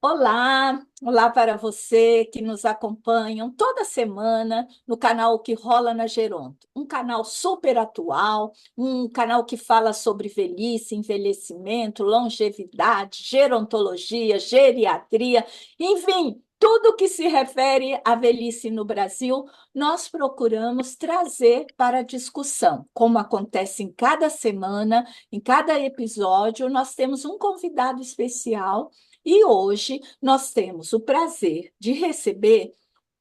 Olá, olá para você que nos acompanham toda semana no canal O Que Rola na Geronto. Um canal super atual, um canal que fala sobre velhice, envelhecimento, longevidade, gerontologia, geriatria, enfim, tudo que se refere à velhice no Brasil, nós procuramos trazer para a discussão. Como acontece em cada semana, em cada episódio, nós temos um convidado especial. E hoje nós temos o prazer de receber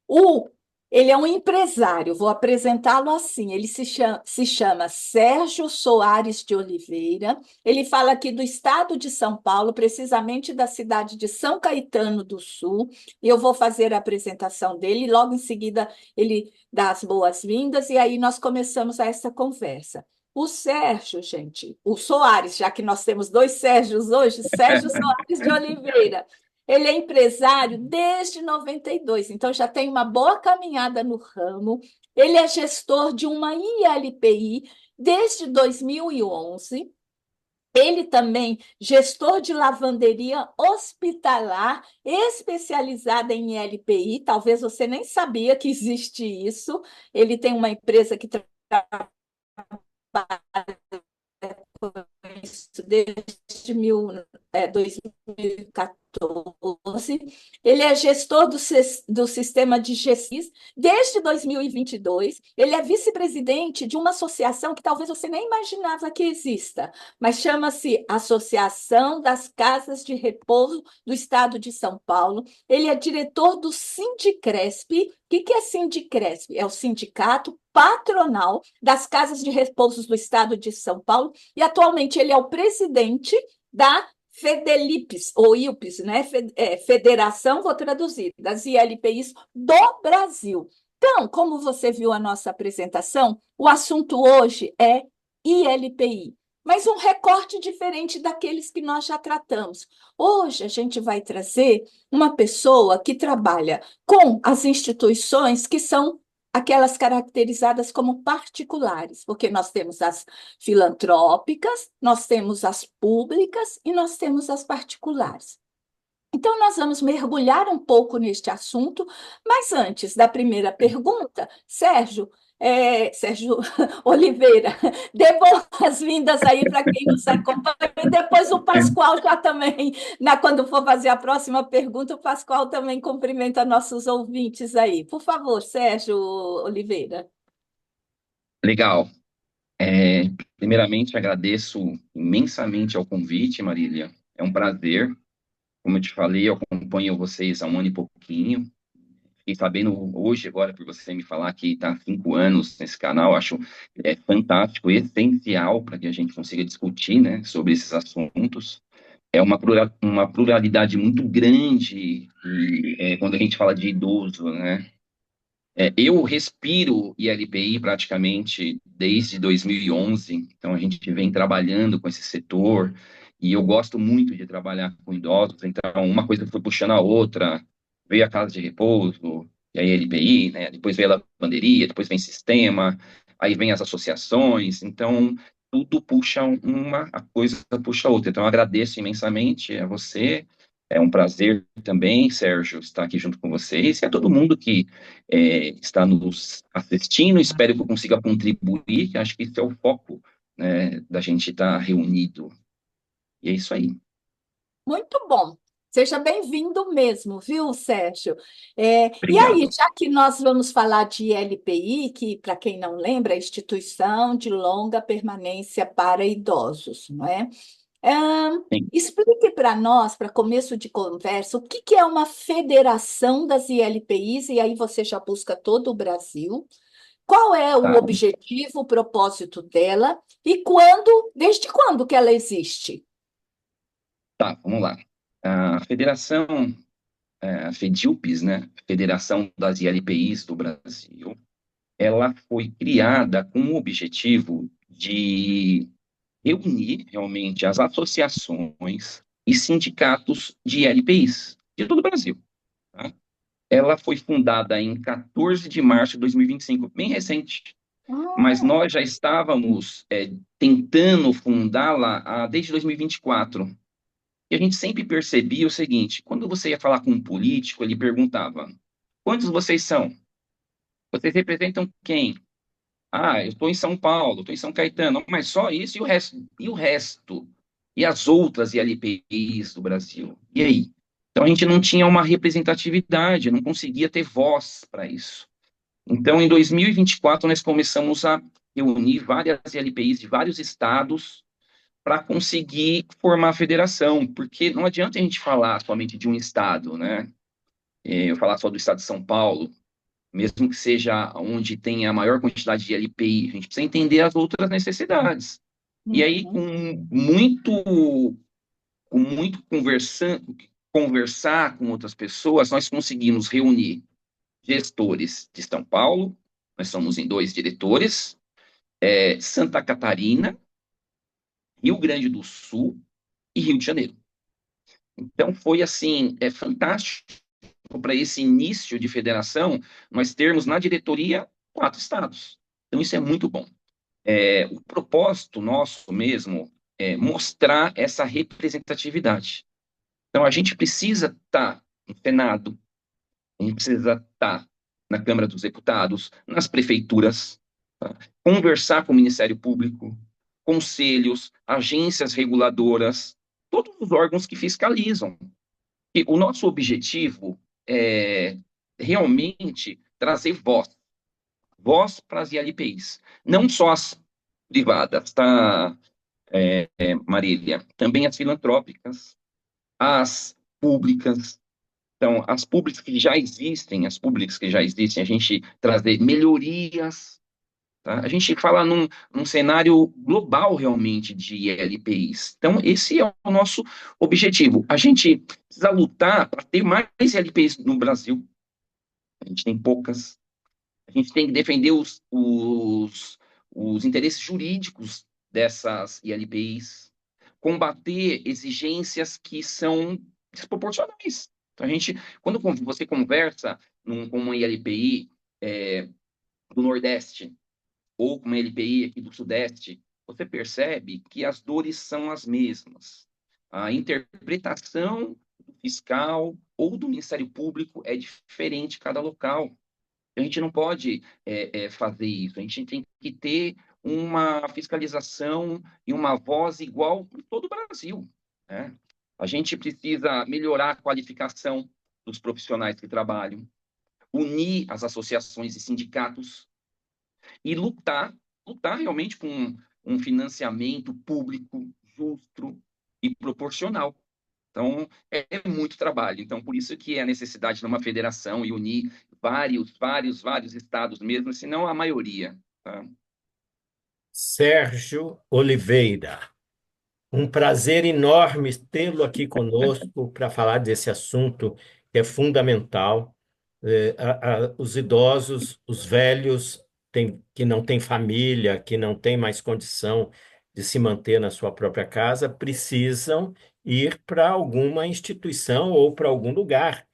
o. Ele é um empresário, vou apresentá-lo assim. Ele se chama Sérgio Soares de Oliveira. Ele fala aqui do estado de São Paulo, precisamente da cidade de São Caetano do Sul. E eu vou fazer a apresentação dele. Logo em seguida, ele dá as boas-vindas, e aí nós começamos essa conversa. O Sérgio, gente, o Soares, já que nós temos dois Sérgios hoje, Sérgio Soares de Oliveira. Ele é empresário desde 92, então já tem uma boa caminhada no ramo. Ele é gestor de uma ILPI desde 2011. Ele também gestor de lavanderia hospitalar especializada em ILPI. Talvez você nem sabia que existe isso. Ele tem uma empresa que trabalha isso desde 2014. Ele é gestor do sistema de GESIS desde 2022. Ele é vice-presidente de uma associação que talvez você nem imaginava que exista, mas chama-se Associação das Casas de Repouso do Estado de São Paulo. Ele é diretor do Sindicresp. O que é Sindicresp? É o sindicato patronal das casas de repouso do Estado de São Paulo, e atualmente ele é o presidente da Fedelipes, ou ILPES, né? Federação, vou traduzir, das ILPIs do Brasil. Então, como você viu a nossa apresentação, o assunto hoje é ILPI, mas um recorte diferente daqueles que nós já tratamos. Hoje a gente vai trazer uma pessoa que trabalha com as instituições que são aquelas caracterizadas como particulares, porque nós temos as filantrópicas, nós temos as públicas e nós temos as particulares. Então, nós vamos mergulhar um pouco neste assunto, mas antes da primeira pergunta, Sérgio Oliveira, dê boas-vindas aí para quem nos acompanha, e depois o Pascoal já também, quando for fazer a próxima pergunta, o Pascoal também cumprimenta nossos ouvintes aí. Por favor, Sérgio Oliveira. Legal. Primeiramente, agradeço imensamente ao convite, Marília. É um prazer. Como eu te falei, eu acompanho vocês há um ano e pouquinho. Fiquei sabendo hoje, agora, por você me falar que está há 5 anos nesse canal. Acho fantástico, essencial para que a gente consiga discutir, né, sobre esses assuntos. É uma pluralidade muito grande quando a gente fala de idoso, né? Eu respiro ILPI praticamente desde 2011, então a gente vem trabalhando com esse setor e eu gosto muito de trabalhar com idosos, então uma coisa foi puxando a outra, veio a casa de repouso, e aí a ILPI, né? Depois veio a lavanderia, depois vem sistema, aí vem as associações, então tudo puxa a coisa puxa a outra. Então eu agradeço imensamente a você. É um prazer também, Sérgio, estar aqui junto com vocês e a todo mundo que está nos assistindo. Espero que eu consiga contribuir, que acho que esse é o foco, né, da gente estar reunido. E é isso aí. Muito bom. Seja bem-vindo mesmo, viu, Sérgio? E aí, Obrigado. já que nós vamos falar de LPI, que, para quem não lembra, é Instituição de Longa Permanência para Idosos, não é? Sim, Explique para nós, para começo de conversa, o que que é uma federação das ILPIs, e aí você já busca todo o Brasil. Qual é o tá, objetivo, o propósito dela, e desde quando que ela existe? tá, vamos lá. A federação, a FEDILPES, né, Federação das ILPIs do Brasil, ela foi criada com o objetivo de reunir realmente as associações e sindicatos de ILPIs de todo o Brasil. Tá? Ela foi fundada em 14 de março de 2025, bem recente, mas Ah, nós já estávamos tentando fundá-la desde 2024. E a gente sempre percebia o seguinte: quando você ia falar com um político, ele perguntava: quantos vocês são? Vocês representam quem? Ah, eu estou em São Paulo, estou em São Caetano, mas só isso e o resto? E o resto? E as outras ILPIs do Brasil? E aí? Então a gente não tinha uma representatividade, não conseguia ter voz para isso. Então, em 2024, nós começamos a reunir várias ILPIs de vários estados para conseguir formar a federação, porque não adianta a gente falar somente de um estado, né? Eu falar só do estado de São Paulo, mesmo que seja onde tenha a maior quantidade de LPI, a gente precisa entender as outras necessidades. E aí, Uhum, com muito conversar com outras pessoas, nós conseguimos reunir gestores de São Paulo, nós somos em dois diretores, Santa Catarina, Rio Grande do Sul e Rio de Janeiro. Então, foi assim, fantástico para esse início de federação, nós termos na diretoria 4 estados. Então, isso é muito bom. O propósito nosso mesmo é mostrar essa representatividade. Então, a gente precisa estar no Senado, a gente precisa estar na Câmara dos Deputados, nas prefeituras, tá? Conversar com o Ministério Público, conselhos, agências reguladoras, todos os órgãos que fiscalizam. E o nosso objetivo é realmente trazer voz para as ILPIs, não só as privadas, tá, Marília? Também as filantrópicas, as públicas. Então, as públicas que já existem, a gente trazer melhorias, tá? A gente fala num cenário global realmente de ILPIs. Então, esse é o nosso objetivo. A gente precisa lutar para ter mais ILPIs no Brasil. A gente tem poucas. A gente tem que defender os interesses jurídicos dessas ILPIs, combater exigências que são desproporcionais. Então, quando você conversa com uma ILPI do Nordeste ou com uma ILPI aqui do Sudeste, você percebe que as dores são as mesmas. A interpretação do fiscal ou do Ministério Público é diferente em cada local. A gente não pode fazer isso. A gente tem que ter uma fiscalização e uma voz igual em todo o Brasil, né? A gente precisa melhorar a qualificação dos profissionais que trabalham, unir as associações e sindicatos e lutar realmente com um financiamento público justo e proporcional. Então, é muito trabalho. Então, por isso que é a necessidade de uma federação e unir vários estados mesmo, se não a maioria. Tá? Sérgio Oliveira. Um prazer enorme tê-lo aqui conosco para falar desse assunto que é fundamental. Os idosos, os velhos que não têm família, que não têm mais condição de se manter na sua própria casa, precisam ir para alguma instituição ou para algum lugar.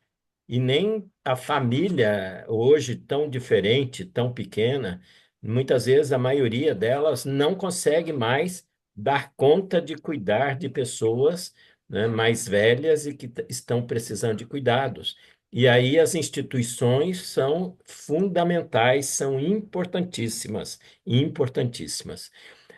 E nem a família, hoje tão diferente, tão pequena, muitas vezes a maioria delas não consegue mais dar conta de cuidar de pessoas, né, mais velhas e que estão precisando de cuidados. E aí as instituições são fundamentais, são importantíssimas, importantíssimas.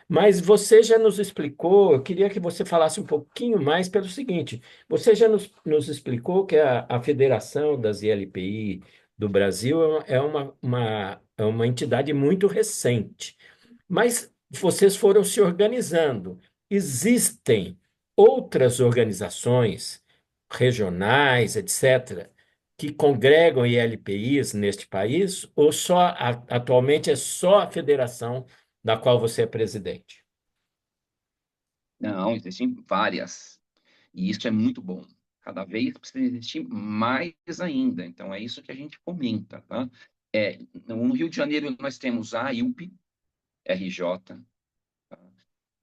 Mas você já nos explicou, eu queria que você falasse um pouquinho mais pelo seguinte: você já nos explicou que a Federação das ILPI do Brasil é uma entidade muito recente, mas vocês foram se organizando. Existem outras organizações regionais, etc., que congregam ILPIs neste país, ou atualmente é só a federação da qual você é presidente? Não, existem várias. E isso é muito bom. Cada vez precisa existir mais ainda. Então, é isso que a gente comenta. Tá? No Rio de Janeiro, nós temos a ILP, RJ,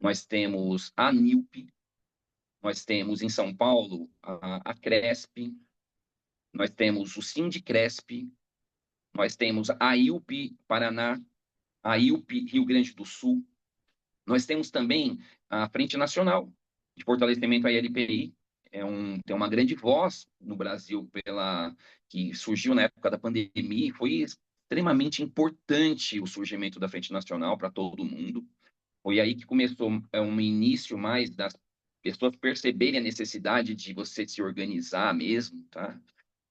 nós temos a NILP, nós temos em São Paulo a CRESP, nós temos o Sindicresp, nós temos a IUP Paraná, a IUP Rio Grande do Sul, nós temos também a Frente Nacional de Fortalecimento à ILPI, tem uma grande voz no Brasil que surgiu na época da pandemia e foi extremamente importante o surgimento da Frente Nacional para todo mundo. Foi aí que começou um início mais das pessoas perceberem a necessidade de você se organizar mesmo, tá?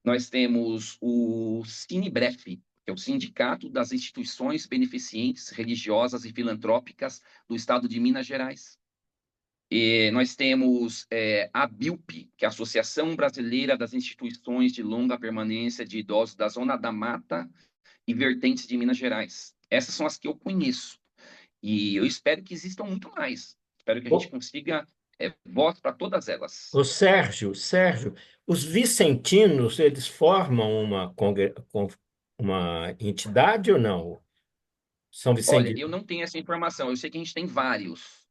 Nós temos o Cinebref, que é o Sindicato das Instituições Beneficentes Religiosas e Filantrópicas do Estado de Minas Gerais. E nós temos a BILP, que é a Associação Brasileira das Instituições de Longa Permanência de Idosos da Zona da Mata e Vertentes de Minas Gerais. Essas são as que eu conheço. E eu espero que existam muito mais. Espero que a gente Ô, consiga voz para todas elas. Sérgio, os vicentinos, eles formam uma entidade ou não? São Olha, vicentinos. eu não tenho essa informação. Eu sei que a gente tem vários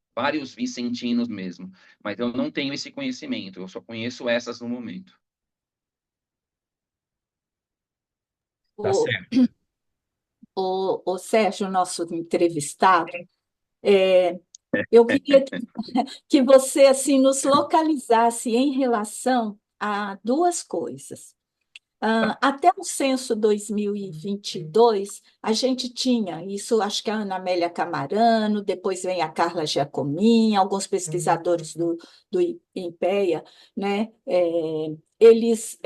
vicentinos mesmo, mas eu não tenho esse conhecimento. Eu só conheço essas no momento. Tá O, certo. o Sérgio, nosso entrevistado, é, eu queria que você assim nos localizasse em relação a duas coisas. Tá. Até o censo 2022, a gente tinha, isso acho que a Ana Amélia Camarano, depois vem a Carla Giacomin, alguns pesquisadores do INPEA, né? Eles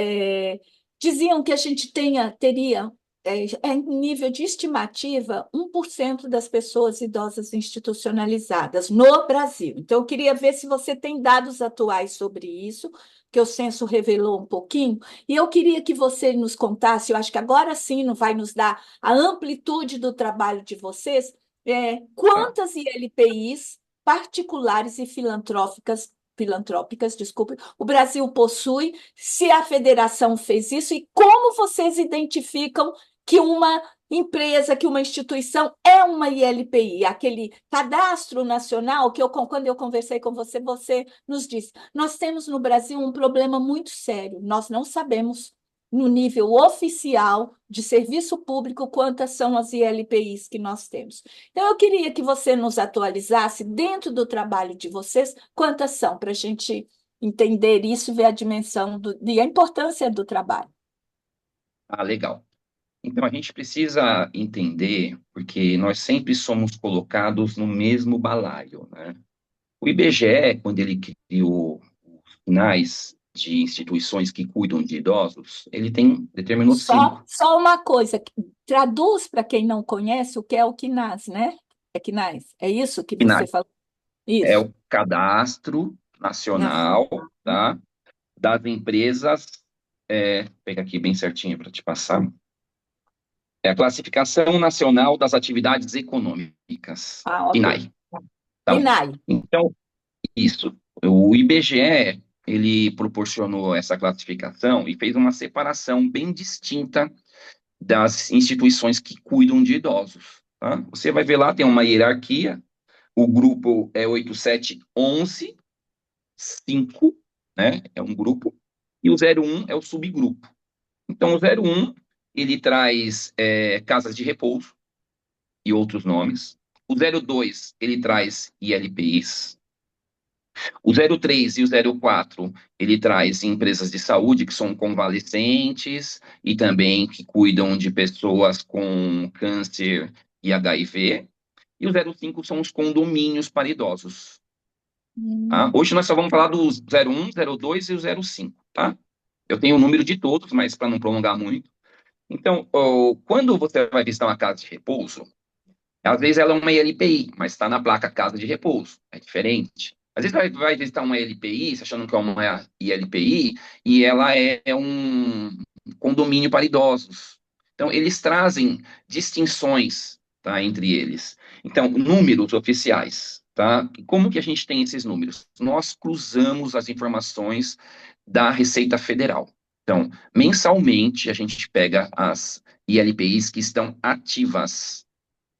diziam que a gente teria, em nível de estimativa, 1% das pessoas idosas institucionalizadas no Brasil. Então, eu queria ver se você tem dados atuais sobre isso, que o censo revelou um pouquinho, e eu queria que você nos contasse, eu acho que agora sim não vai nos dar a amplitude do trabalho de vocês, Tá. quantas ILPIs particulares e filantrópicas, desculpe, o Brasil possui, se a federação fez isso e como vocês identificam que uma empresa, que uma instituição é uma ILPI, aquele cadastro nacional que quando eu conversei com você, você nos disse. Nós temos no Brasil um problema muito sério. Nós não sabemos, no nível oficial de serviço público, quantas são as ILPIs que nós temos. Então, eu queria que você nos atualizasse, dentro do trabalho de vocês, quantas são, para a gente entender isso e ver a dimensão e a importância do trabalho. Ah, legal. Então, a gente precisa entender, porque nós sempre somos colocados no mesmo balaio, né? O IBGE, quando ele criou os sinais de instituições que cuidam de idosos, determinou cinco. Só uma coisa, traduz para quem não conhece o que é o KNAS, né? É KNAS, é isso que você Sinais. falou? É Isso. o Cadastro Nacional, Nacional. tá, das empresas, pega aqui bem certinho para te passar, é a Classificação Nacional das Atividades Econômicas, Ok. PNAE, tá? PNAE. Então, isso, o IBGE, ele proporcionou essa classificação e fez uma separação bem distinta das instituições que cuidam de idosos, tá? Você vai ver lá, tem uma hierarquia, o grupo é 8711, 5, né? É um grupo, e o 01 é o subgrupo. Então, o 01, ele traz casas de repouso e outros nomes. O 02, ele traz ILPIs. O 03 e o 04, ele traz empresas de saúde que são convalescentes e também que cuidam de pessoas com câncer e HIV. E o 05 são os condomínios para idosos. Tá? Hum. Hoje nós só vamos falar do 01, 02 e o 05, tá? Eu tenho o número de todos, mas para não prolongar muito. Então, quando você vai visitar uma casa de repouso, às vezes ela é uma ILPI, mas está na placa casa de repouso, é diferente. Às vezes vai visitar uma ILPI, você achando que é uma ILPI, e ela é um condomínio para idosos. Então, eles trazem distinções, tá, entre eles. Então, números oficiais, tá? Como que a gente tem esses números? Nós cruzamos as informações da Receita Federal. Então, mensalmente, a gente pega as ILPIs que estão ativas,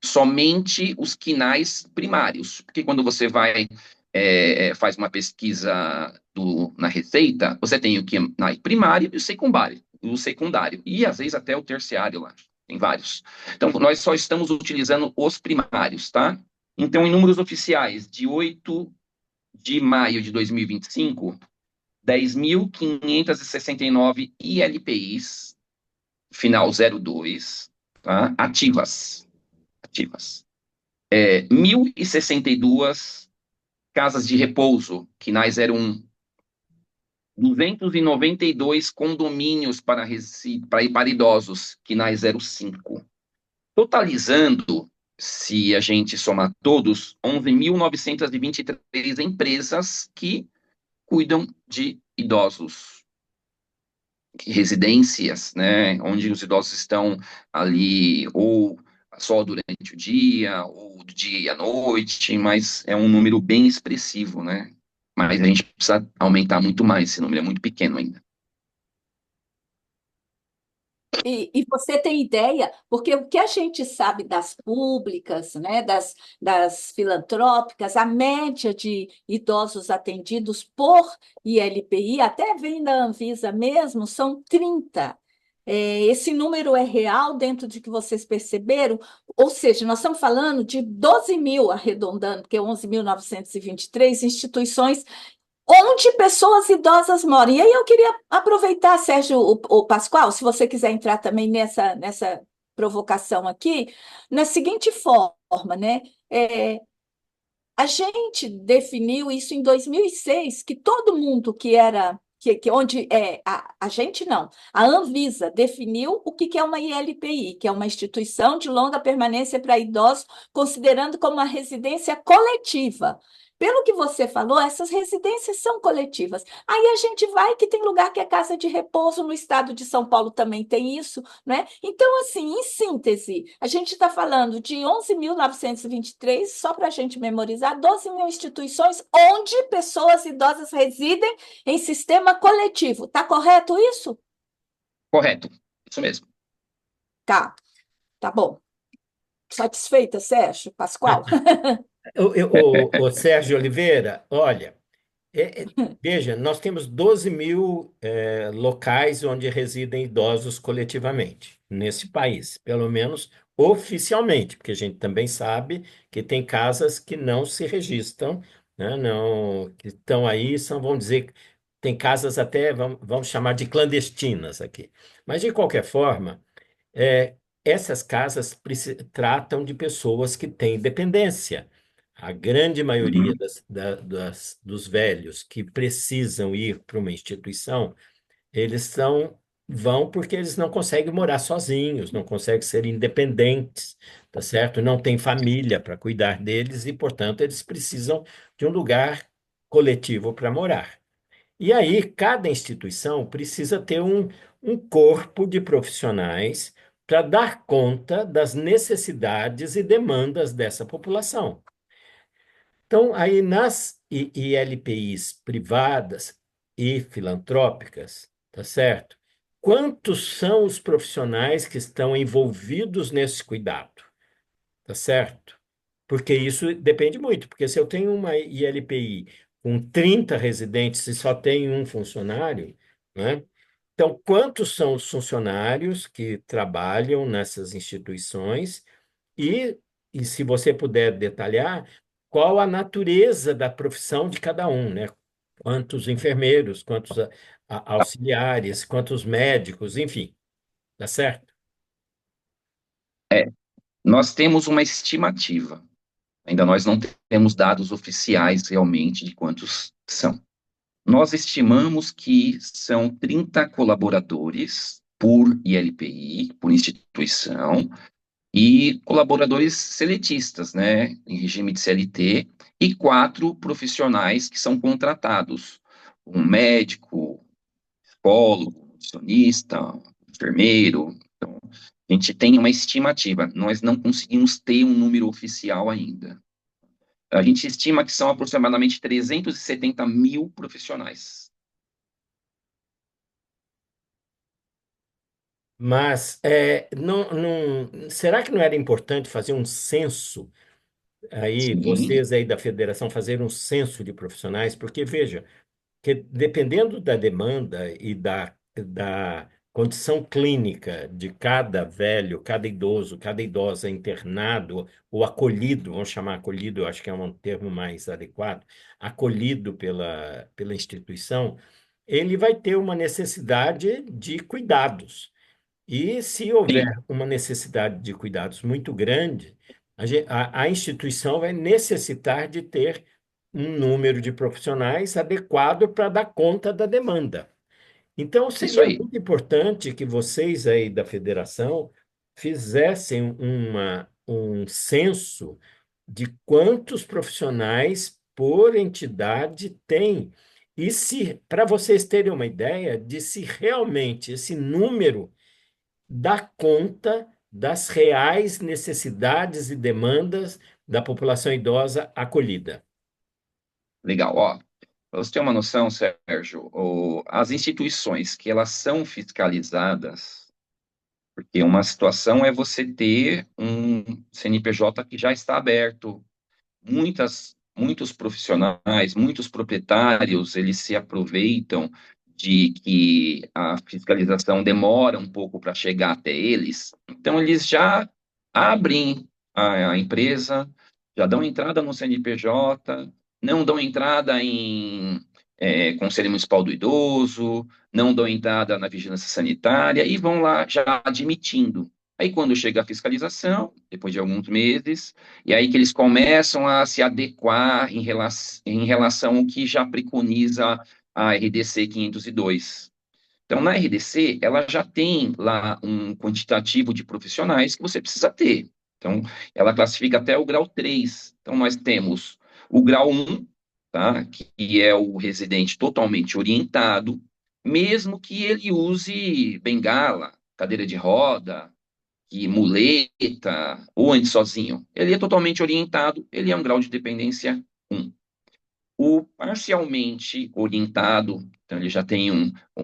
somente os quinais primários, porque quando você faz uma pesquisa na Receita, você tem o quinai primário e o secundário, e às vezes até o terciário lá, tem vários. Então, nós só estamos utilizando os primários, tá? Então, em números oficiais, de 8 de maio de 2025, 10.569 ILPIs, final 02, tá? Ativas. Ativas. 1.062 casas de repouso, KNAI 01. 292 condomínios para idosos, KNAI 05. Totalizando, se a gente somar todos, 11.923 empresas que cuidam de idosos, residências, né, onde os idosos estão ali ou só durante o dia, ou do dia à noite, mas é um número bem expressivo, né? Mas a gente precisa aumentar muito mais, esse número é muito pequeno ainda. E você tem ideia, porque o que a gente sabe das públicas, né, das filantrópicas, a média de idosos atendidos por ILPI, até vem da Anvisa mesmo, são 30. Esse número é real dentro de que vocês perceberam? Ou seja, nós estamos falando de 12 mil, arredondando, porque é 11.923 instituições onde pessoas idosas moram. E aí eu queria aproveitar, Sérgio, o Pascoal, se você quiser entrar também nessa provocação aqui, na seguinte forma, né? A gente definiu isso em 2006, que todo mundo que era, onde a gente não, a Anvisa definiu o que é uma ILPI, que é uma instituição de longa permanência para idosos, considerando como uma residência coletiva. Pelo que você falou, essas residências são coletivas. Aí a gente vai que tem lugar que é casa de repouso, no estado de São Paulo também tem isso, né? Então, assim, em síntese, a gente está falando de 11.923, só para a gente memorizar, 12 mil instituições onde pessoas idosas residem em sistema coletivo. Está correto isso? Correto, isso mesmo. Tá, tá bom. Satisfeita, Sérgio, Pascoal? O Sérgio Oliveira, olha, veja, nós temos 12 mil locais onde residem idosos coletivamente nesse país, pelo menos oficialmente, porque a gente também sabe que tem casas que não se registram, né, não, que estão aí, vamos dizer, tem casas até, vamos chamar de clandestinas aqui. Mas, de qualquer forma, é, essas casas tratam de pessoas que têm dependência. A grande maioria Uhum. dos velhos que precisam ir para uma instituição, eles vão porque eles não conseguem morar sozinhos, não conseguem ser independentes, tá certo? Não tem família para cuidar deles e, portanto, eles precisam de um lugar coletivo para morar. E aí, cada instituição precisa ter um corpo de profissionais para dar conta das necessidades e demandas dessa população. Então, aí nas ILPIs privadas e filantrópicas, tá certo? Quantos são os profissionais que estão envolvidos nesse cuidado? Tá certo? Porque isso depende muito, porque se eu tenho uma ILPI com 30 residentes e só tem um funcionário, né? Então, quantos são os funcionários que trabalham nessas instituições e, e se você puder detalhar, qual a natureza da profissão de cada um, né? Quantos enfermeiros, quantos auxiliares, quantos médicos, enfim, tá certo? É, nós temos uma estimativa. Ainda nós não temos dados oficiais realmente de quantos são. Nós estimamos que são 30 colaboradores por ILPI, por instituição, e colaboradores seletistas, né, em regime de CLT, e 4 profissionais que são contratados, um médico, psicólogo, nutricionista, enfermeiro. Então, a gente tem uma estimativa, nós não conseguimos ter um número oficial ainda. A gente estima que são aproximadamente 370 mil profissionais. Mas será que não era importante fazer um censo aí, Sim, vocês aí da federação, fazer um censo de profissionais? Porque, veja, que dependendo da demanda e da condição clínica de cada velho, cada idoso, cada idosa internado ou acolhido, vamos chamar acolhido, eu acho que é um termo mais adequado, acolhido pela instituição, ele vai ter uma necessidade de cuidados. E se houver Sim, uma necessidade de cuidados muito grande, a instituição vai necessitar de ter um número de profissionais adequado para dar conta da demanda. Então, isso seria aí. muito importante que vocês aí da federação fizessem um censo de quantos profissionais por entidade tem. E se, para vocês terem uma ideia de se realmente esse número dá conta das reais necessidades e demandas da população idosa acolhida. Legal. Ó, para você ter uma noção, Sérgio, as instituições que elas são fiscalizadas, porque uma situação é você ter um CNPJ que já está aberto, muitos profissionais, muitos proprietários, eles se aproveitam de que a fiscalização demora um pouco para chegar até eles, então eles já abrem a empresa, já dão entrada no CNPJ, não dão entrada em Conselho Municipal do Idoso, não dão entrada na vigilância sanitária e vão lá já admitindo. Aí, quando chega a fiscalização, depois de alguns meses, e aí que eles começam a se adequar em relação ao que já preconiza a RDC 502. Então, na RDC, ela já tem lá um quantitativo de profissionais que você precisa ter. Então, ela classifica até o grau 3. Então, nós temos o grau 1, tá? Que é o residente totalmente orientado, mesmo que ele use bengala, cadeira de roda, que muleta ou ande sozinho. Ele é totalmente orientado, ele é um grau de dependência 1. O parcialmente orientado, então ele já tem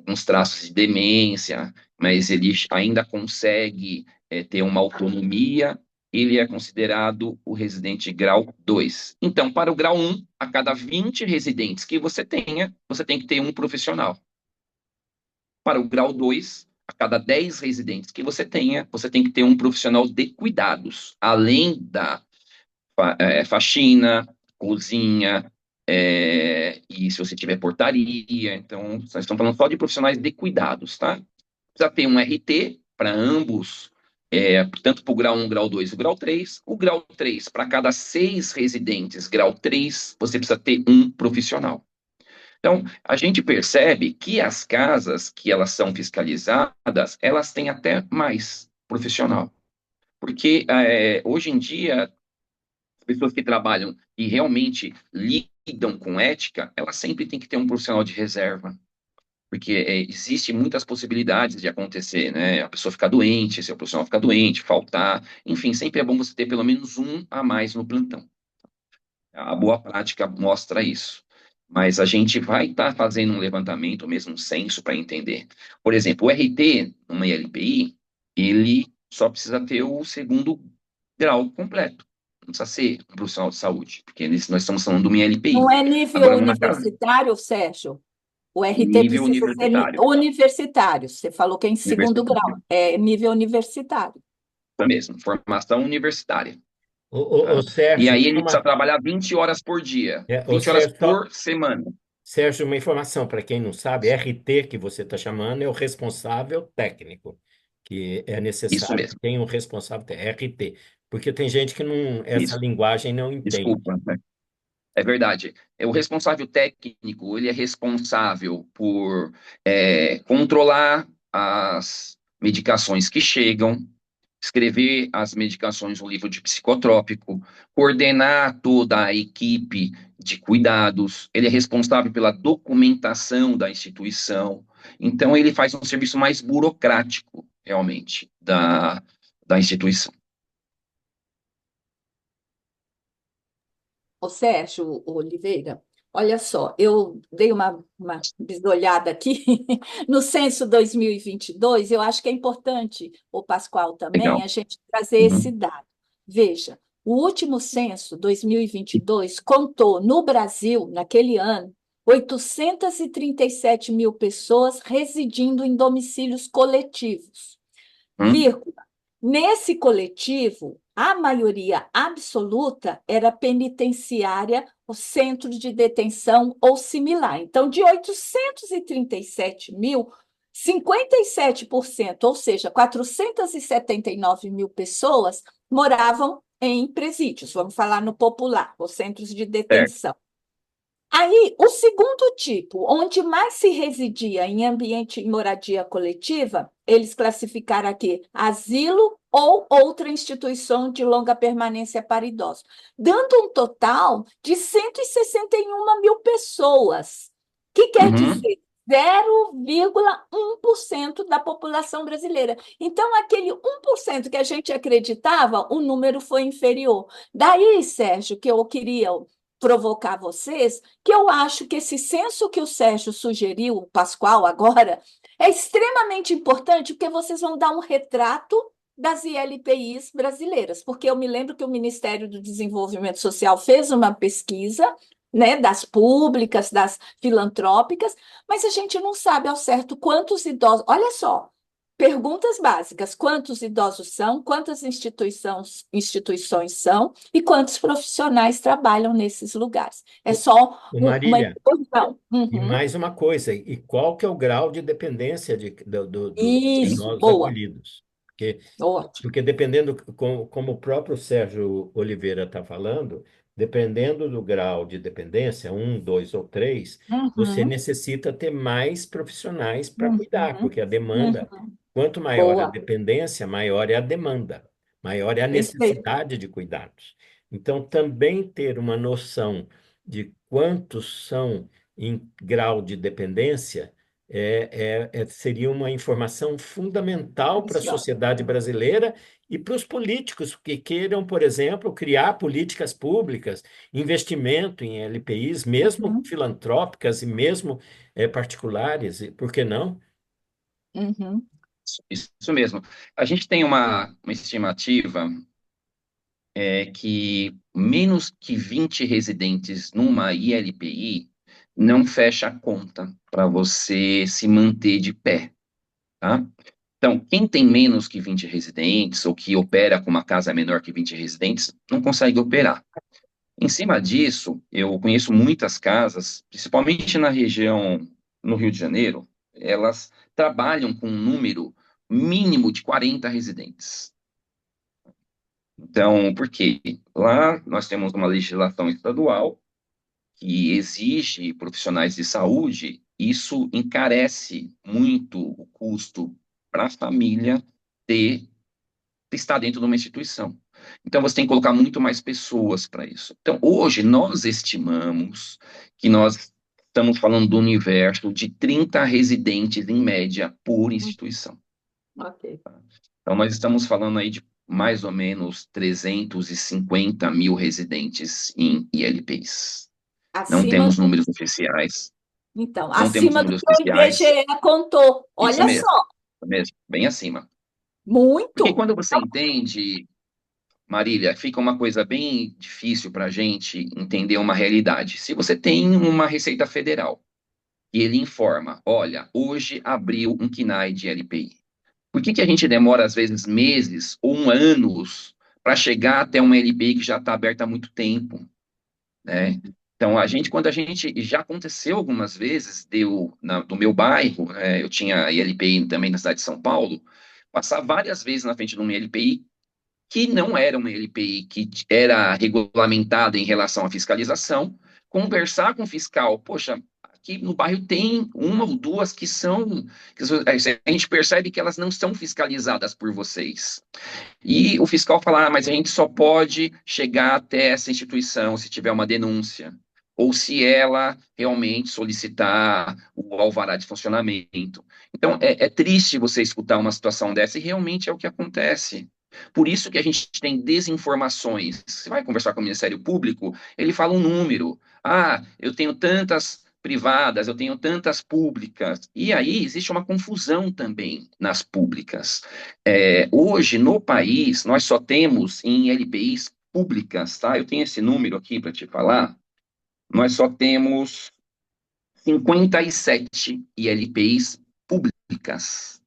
uns traços de demência, mas ele ainda consegue ter uma autonomia, ele é considerado o residente grau 2. Então, para o grau 1, a cada 20 residentes que você tenha, você tem que ter um profissional. Para o grau 2, a cada 10 residentes que você tenha, você tem que ter um profissional de cuidados, além da faxina, cozinha, e se você tiver portaria. Então, nós estamos falando só de profissionais de cuidados, tá? Precisa ter um RT para ambos, tanto para o grau 1, grau 2 e o grau 3. O grau 3, para cada 6 residentes, grau 3, você precisa ter um profissional. Então, a gente percebe que as casas que elas são fiscalizadas, elas têm até mais profissional. Porque hoje em dia, pessoas que trabalham e realmente lidam com ética, elas sempre têm que ter um profissional de reserva. Porque existe muitas possibilidades de acontecer, né? A pessoa ficar doente, se o profissional ficar doente, faltar. Enfim, sempre é bom você ter pelo menos um a mais no plantão. A boa prática mostra isso. Mas a gente vai estar fazendo um levantamento, mesmo um censo, para entender. Por exemplo, o RT, numa LPI, ele só precisa ter o segundo grau completo. Não precisa ser um profissional de saúde, porque nós estamos falando de uma Não LPI. é nível Agora, numa casa, universitário, Sérgio? O RT nível precisa ser universitário. universitário. Você falou que é em segundo grau, Universitário, é nível universitário. isso mesmo, formação universitária. Ô, Tá? E Sérgio, aí ele precisa trabalhar 20 horas por dia, ô, 20 horas Sérgio, por semana. Sérgio, uma informação para quem não sabe, RT que você está chamando é o responsável técnico, que é Isso necessário que mesmo, tenha um responsável RT, porque tem gente que não, essa isso. linguagem não entende. Desculpa, né? É verdade. O responsável técnico, ele é responsável por controlar as medicações que chegam, escrever as medicações no livro de psicotrópico, coordenar toda a equipe de cuidados, ele é responsável pela documentação da instituição. Então, ele faz um serviço mais burocrático, realmente, da instituição. Ô Sérgio Oliveira, olha só, eu dei uma bisolhada aqui no censo 2022. Eu acho que é importante, o Pascoal também, Legal. a gente trazer esse Uhum. dado. Veja, o último censo 2022 contou no Brasil, naquele ano, 837 mil pessoas residindo em domicílios coletivos, Uhum. vírgula. Nesse coletivo, a maioria absoluta era penitenciária centro de detenção ou similar. Então, de 837 mil, 57%, ou seja, 479 mil pessoas, moravam em presídios, vamos falar no popular, os centros de certo. detenção. Aí, o segundo tipo, onde mais se residia em ambiente de moradia coletiva, eles classificaram aqui asilo ou outra instituição de longa permanência para idosos, dando um total de 161 mil pessoas, que quer Uhum. dizer 0,1% da população brasileira. Então, aquele 1% que a gente acreditava, o número foi inferior. Daí, Sérgio, que eu queria provocar vocês, que eu acho que esse censo que o Sérgio sugeriu, o Pascoal, agora, é extremamente importante, porque vocês vão dar um retrato das ILPIs brasileiras, porque eu me lembro que o Ministério do Desenvolvimento Social fez uma pesquisa, né, das públicas, das filantrópicas, mas a gente não sabe ao certo quantos idosos. Olha só, perguntas básicas: quantos idosos são, quantas instituições são e quantos profissionais trabalham nesses lugares. É O, só o uma Marília, introdução. e Uhum. mais uma coisa, e qual que é o grau de dependência dos Sim. Isso, idosos boa, acolhidos? Porque ótimo. Porque dependendo, como o próprio Sérgio Oliveira está falando, dependendo do grau de dependência, um, dois ou três, você Uhum, necessita ter mais profissionais para cuidar, uhum, porque a demanda, uhum. quanto maior a Boa, dependência, maior é a demanda, maior é a perfeito. necessidade de cuidados. Então, também ter uma noção de quantos são em grau de dependência seria uma informação fundamental para a Preciosa. sociedade brasileira e para os políticos que queiram, por exemplo, criar políticas públicas, investimento em LPIs, mesmo Uhum, filantrópicas e mesmo particulares, e por que não? uhum. Isso mesmo. A gente tem uma estimativa que menos que 20 residentes numa ILPI não fecha a conta para você se manter de pé, tá? Então, quem tem menos que 20 residentes ou que opera com uma casa menor que 20 residentes não consegue operar. Em cima disso, eu conheço muitas casas, principalmente na região, no Rio de Janeiro, elas trabalham com um número mínimo de 40 residentes. Então, por quê? Lá nós temos uma legislação estadual que exige profissionais de saúde, isso encarece muito o custo para a família ter estar dentro de uma instituição. Então, você tem que colocar muito mais pessoas para isso. Então, hoje, nós estimamos que nós estamos falando do universo de 30 residentes, em média, por instituição. Ok. Então, nós estamos falando aí de mais ou menos 350 mil residentes em ILPs. Não Acima temos do, números oficiais, então, não temos acima do números que o oficiais, IBGE contou. isso Olha mesmo, só, isso mesmo, bem acima. Porque muito. quando você entende, Marília, fica uma coisa bem difícil para a gente entender uma realidade. Se você tem uma Receita Federal e ele informa, olha, hoje abriu um KNAI de LPI. Por que que a gente demora, às vezes, meses ou anos para chegar até uma LPI que já está aberta há muito tempo, né? Uhum. Então, quando a gente, já aconteceu algumas vezes, do meu bairro, eu tinha LPI também na cidade de São Paulo, passar várias vezes na frente de uma LPI que não era uma LPI que era regulamentada em relação à fiscalização, conversar com o fiscal, poxa, aqui no bairro tem uma ou duas que a gente percebe que elas não são fiscalizadas por vocês. E o fiscal fala, mas a gente só pode chegar até essa instituição se tiver uma denúncia, ou se ela realmente solicitar o alvará de funcionamento. Então, é triste você escutar uma situação dessa, e realmente é o que acontece. Por isso que a gente tem desinformações. Você vai conversar com o Ministério Público, ele fala um número. Ah, eu tenho tantas privadas, eu tenho tantas públicas. E aí existe uma confusão também nas públicas. Hoje, no país, nós só temos em LPIs públicas, tá? Eu tenho esse número aqui para te falar. Nós só temos 57 ILPIs públicas,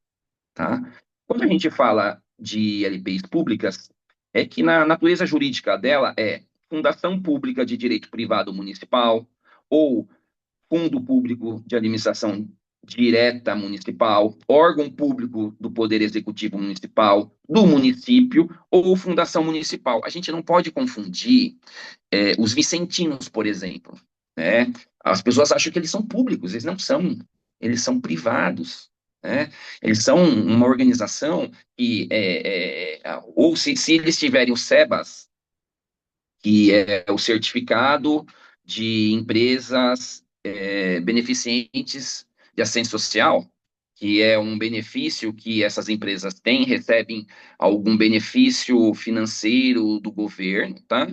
tá? Quando a gente fala de LPIs públicas, é que na natureza jurídica dela é fundação pública de direito privado municipal, ou fundo público de administração direta municipal, órgão público do Poder Executivo Municipal, do município ou fundação municipal. A gente não pode confundir os vicentinos, por exemplo, né? As pessoas acham que eles são públicos, eles são privados, né? Eles são uma organização que, ou se eles tiverem o SEBAS, que é o certificado de empresas beneficentes de assistência social, que é um benefício que essas empresas têm, recebem algum benefício financeiro do governo, tá?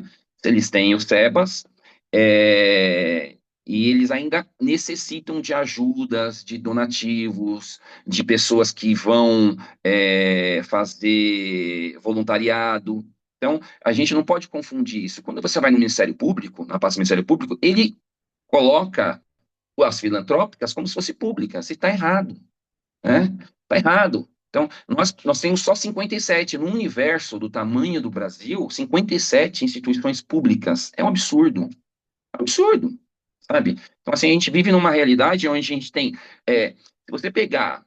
Eles têm o SEBAS, e eles ainda necessitam de ajudas, de donativos, de pessoas que vão fazer voluntariado. Então, a gente não pode confundir isso. Quando você vai no Ministério Público, na pasta do Ministério Público, ele coloca as filantrópicas como se fosse públicas, e está errado, né? Está errado. Então, nós temos só 57, no universo do tamanho do Brasil, 57 instituições públicas. É um absurdo, absurdo, sabe? Então, assim, a gente vive numa realidade onde a gente tem, se você pegar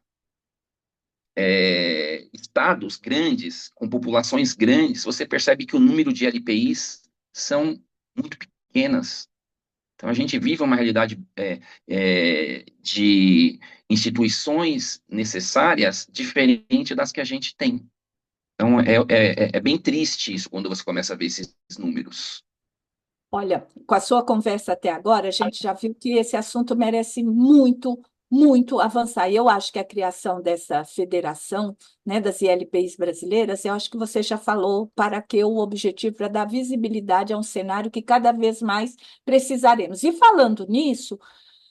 estados grandes, com populações grandes, você percebe que o número de LPIs são muito pequenas. Então, a gente vive uma realidade de instituições necessárias diferente das que a gente tem. Então, é bem triste isso quando você começa a ver esses números. Olha, com a sua conversa até agora, a gente já viu que esse assunto merece muito, muito avançar. E eu acho que a criação dessa federação, né, das ILPIs brasileiras, eu acho que você já falou para que o objetivo é dar visibilidade a um cenário que cada vez mais precisaremos. E falando nisso,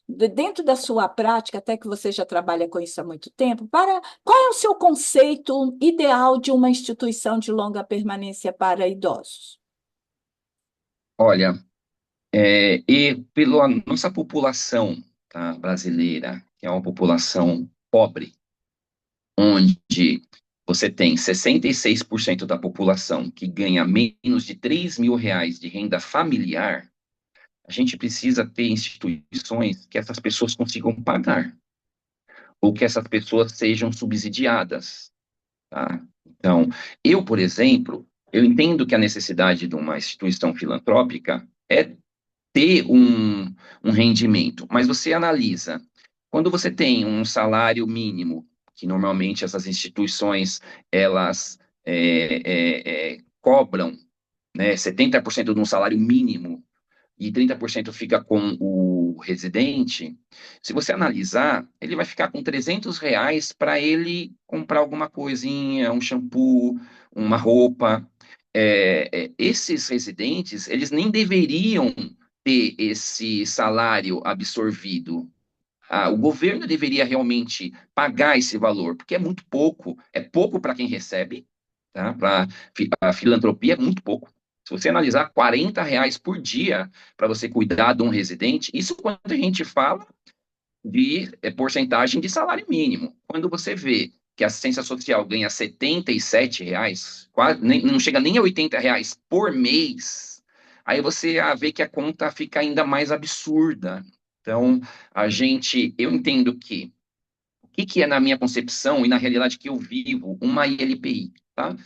dentro da sua prática, até que você já trabalha com isso há muito tempo, qual é o seu conceito ideal de uma instituição de longa permanência para idosos? Olha, e pela nossa população, tá, brasileira, que é uma população pobre, onde você tem 66% da população que ganha menos de R$ 3.000 de renda familiar, a gente precisa ter instituições que essas pessoas consigam pagar, ou que essas pessoas sejam subsidiadas, tá? Então, eu, por exemplo, eu entendo que a necessidade de uma instituição filantrópica é ter um rendimento, mas você analisa, quando você tem um salário mínimo, que normalmente essas instituições, elas cobram, né, 70% de um salário mínimo, e 30% fica com o residente, se você analisar, ele vai ficar com R$ 300 para ele comprar alguma coisinha, um shampoo, uma roupa. Esses residentes, eles nem deveriam ter esse salário absorvido. O governo deveria realmente pagar esse valor, porque é pouco para quem recebe, tá? A filantropia é muito pouco. Se você analisar R$ 40 por dia para você cuidar de um residente, isso quando a gente fala de porcentagem de salário mínimo. Quando você vê que a assistência social ganha R$ 77, quase, não chega nem a R$ 80 por mês, aí você vê que a conta fica ainda mais absurda. Então, eu entendo que o que é na minha concepção e na realidade que eu vivo uma ILPI, tá?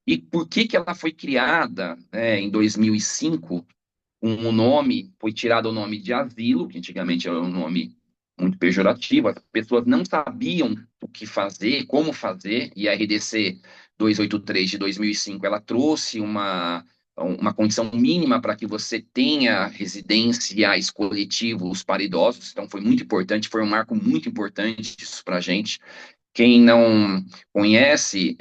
E por que ela foi criada, né, em 2005? O nome, foi tirado o nome de asilo, que antigamente era um nome muito pejorativo, as pessoas não sabiam o que fazer, como fazer, e a RDC 283 de 2005, ela trouxe uma condição mínima para que você tenha residenciais coletivos para idosos, então foi muito importante, foi um marco muito importante isso para a gente. Quem não conhece,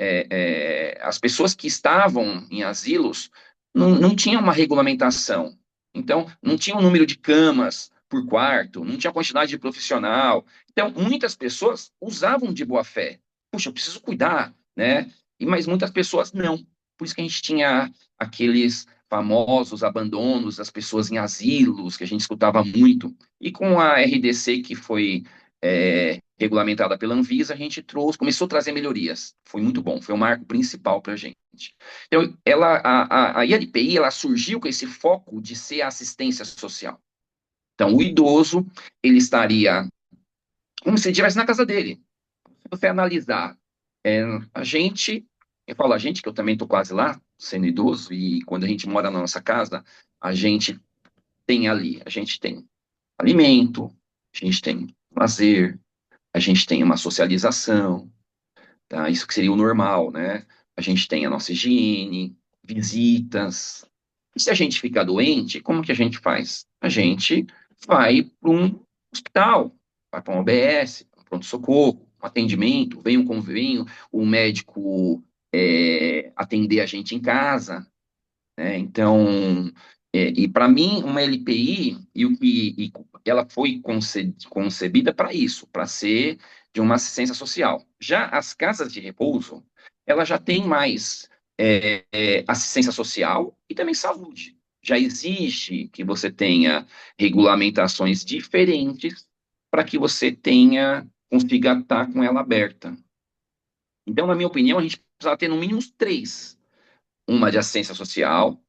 as pessoas que estavam em asilos não tinham uma regulamentação. Então, não tinha um número de camas por quarto, não tinha quantidade de profissional. Então, muitas pessoas usavam de boa fé. Puxa, eu preciso cuidar, né? Mas muitas pessoas não. Por isso que a gente tinha aqueles famosos abandonos das pessoas em asilos, que a gente escutava muito. E com a RDC, que foi regulamentada pela Anvisa, a gente trouxe, começou a trazer melhorias. Foi muito bom, foi o marco principal para a gente. Então, a ILPI, ela surgiu com esse foco de ser a assistência social. Então, o idoso, ele estaria como se ele estivesse na casa dele. Se você analisar, a gente, eu falo a gente, que eu também estou quase lá, sendo idoso, e quando a gente mora na nossa casa, a gente tem ali, a gente tem alimento, a gente tem lazer, a gente tem uma socialização, tá? Isso que seria o normal, né? A gente tem a nossa higiene, visitas. E se a gente ficar doente, como que a gente faz? A gente vai para um hospital, vai para um OBS, um pronto-socorro, um atendimento, vem um convênio, o médico atender a gente em casa, né? Então, e para mim, uma LPI, ela foi concebida para isso, para ser de uma assistência social. Já as casas de repouso, ela já tem mais assistência social e também saúde. Já exige que você tenha regulamentações diferentes para que você consiga estar com ela aberta. Então, na minha opinião, a gente precisa ter no mínimo três. Uma de assistência social,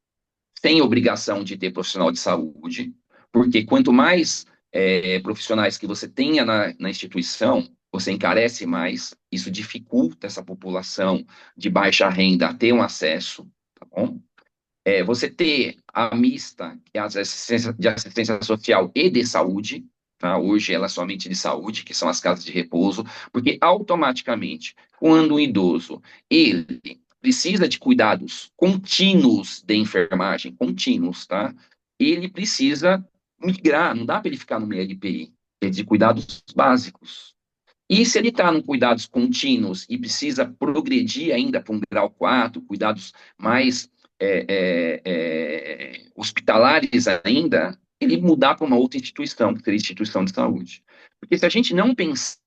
sem obrigação de ter profissional de saúde, porque quanto mais profissionais que você tenha na instituição, você encarece mais, isso dificulta essa população de baixa renda a ter um acesso, tá bom? Você ter a mista, que é a de assistência social e de saúde, tá? Hoje ela é somente de saúde, que são as casas de repouso, porque automaticamente, quando um idoso, ele precisa de cuidados contínuos de enfermagem, contínuos, tá? Ele precisa migrar, não dá para ele ficar no LPI, é de cuidados básicos. E se ele está em cuidados contínuos e precisa progredir ainda para um grau 4, cuidados mais hospitalares ainda, ele mudar para uma outra instituição, que seria instituição de saúde. Porque se a gente não pensar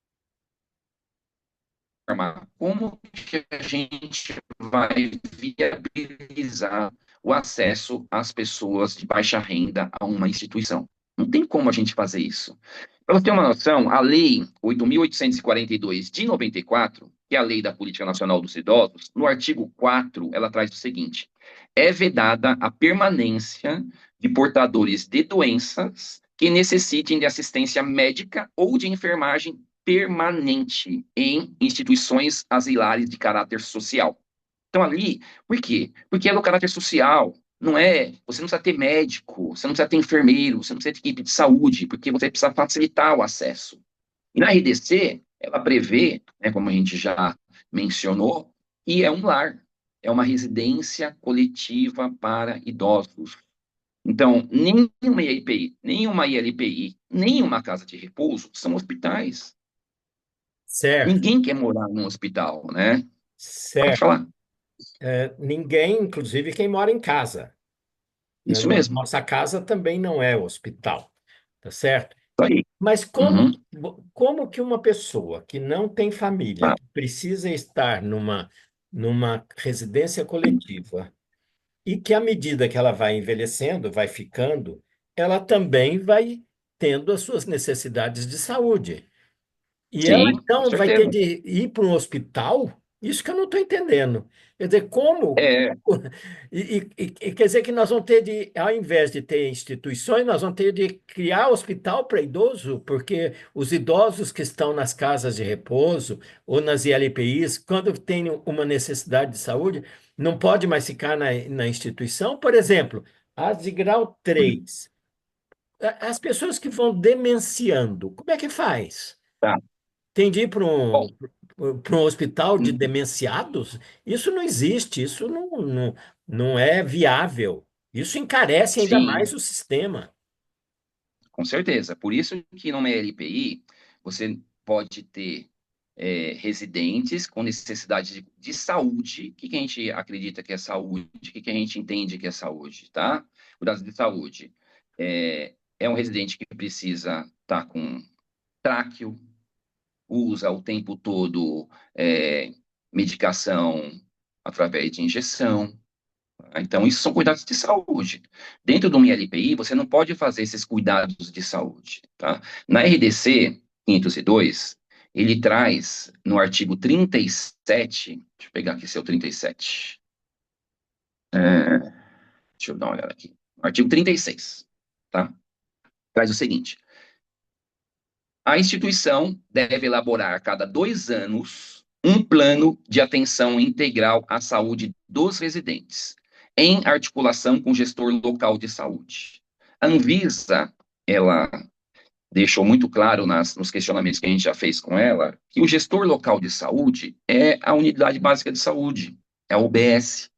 como que a gente vai viabilizar o acesso às pessoas de baixa renda a uma instituição? Não tem como a gente fazer isso. Para você ter uma noção, a Lei 8.842 de 94, que é a Lei da Política Nacional dos Idosos, no artigo 4, ela traz o seguinte: é vedada a permanência de portadores de doenças que necessitem de assistência médica ou de enfermagem permanente em instituições asilares de caráter social. Então, ali, por quê? Porque é do caráter social. Não é, você não precisa ter médico, você não precisa ter enfermeiro, você não precisa ter equipe de saúde, porque você precisa facilitar o acesso. E na RDC, ela prevê, né, como a gente já mencionou, que é um lar, é uma residência coletiva para idosos. Então, nenhuma ILPI, nenhuma ILPI, nenhuma casa de repouso são hospitais. Certo, Ninguém quer morar num hospital, né? Pode certo. falar. Ninguém, inclusive quem mora em casa. Isso mesmo. Nossa casa também não é hospital, tá certo? Isso aí. Mas Uhum. como que uma pessoa que não tem família, Tá. que precisa estar numa residência coletiva, e que à medida que ela vai envelhecendo, vai ficando, ela também vai tendo as suas necessidades de saúde. E ela, Sim, com então, vai ter certeza. de ir para um hospital? Isso que eu não estou entendendo. Quer dizer, como? É, E quer dizer que nós vamos ter de, ao invés de ter instituições, nós vamos ter de criar hospital para idoso, porque os idosos que estão nas casas de repouso ou nas ILPIs, quando tem uma necessidade de saúde, não pode mais ficar na instituição. Por exemplo, as de grau 3, as pessoas que vão demenciando, como é que faz? tá. Tem de ir Bom, para um hospital de hum, demenciados? Isso não existe, isso não é viável. Isso encarece ainda sim, mais o sistema. com certeza. Por isso que numa LPI você pode ter residentes com necessidade de saúde. O que que a gente acredita que é saúde? O que que a gente entende que é saúde, tá? Cuidados de saúde. É um residente que precisa estar com tráqueo, usa o tempo todo medicação através de injeção. Tá? Então, isso são cuidados de saúde. Dentro do MLPI, você não pode fazer esses cuidados de saúde. Tá? Na RDC 502, ele traz no artigo 37, deixa eu pegar aqui seu 37. Deixa eu dar uma olhada aqui. No artigo 36, tá? Traz o seguinte: a instituição deve elaborar a cada 2 anos um plano de atenção integral à saúde dos residentes, em articulação com o gestor local de saúde. A Anvisa, ela deixou muito claro nos questionamentos que a gente já fez com ela, que o gestor local de saúde é a Unidade Básica de Saúde, é a UBS.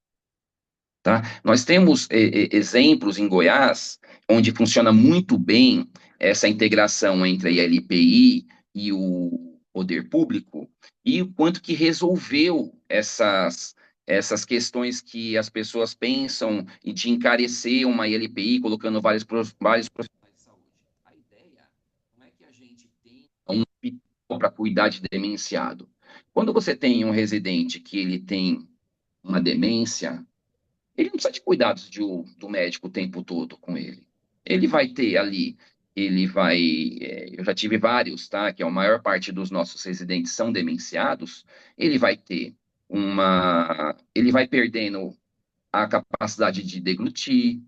Tá? Nós temos exemplos em Goiás, onde funciona muito bem essa integração entre a ILPI e o poder público, e o quanto que resolveu essas questões que as pessoas pensam e de encarecer uma ILPI, colocando vários profissionais de saúde. A ideia não é que a gente tenha um hospital para cuidar de demenciado. Quando você tem um residente que ele tem uma demência, ele não precisa de cuidados do médico o tempo todo com ele. Ele vai ter ali, eu já tive vários, tá? Que a maior parte dos nossos residentes são demenciados. Ele vai ter ele vai perdendo a capacidade de deglutir,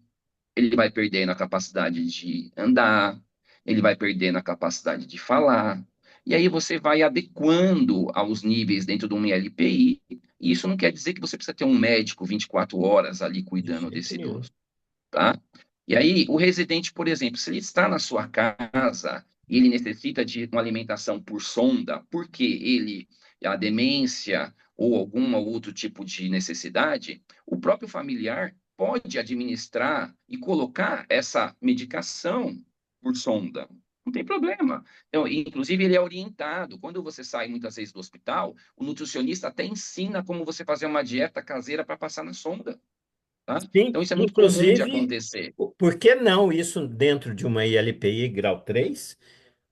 ele vai perdendo a capacidade de andar, ele vai perdendo a capacidade de falar. E aí você vai adequando aos níveis dentro de um LPI, e isso não quer dizer que você precisa ter um médico 24 horas ali De cuidando jeito desse nenhum. idoso, tá? E aí, o residente, por exemplo, se ele está na sua casa e ele necessita de uma alimentação por sonda, porque a demência ou algum outro tipo de necessidade, o próprio familiar pode administrar e colocar essa medicação por sonda. Não tem problema. Então, inclusive, ele é orientado. Quando você sai muitas vezes do hospital, o nutricionista até ensina como você fazer uma dieta caseira para passar na sonda, tá? Sim, Então, isso é muito comum de inclusive, acontecer. por que não isso dentro de uma ILPI grau 3?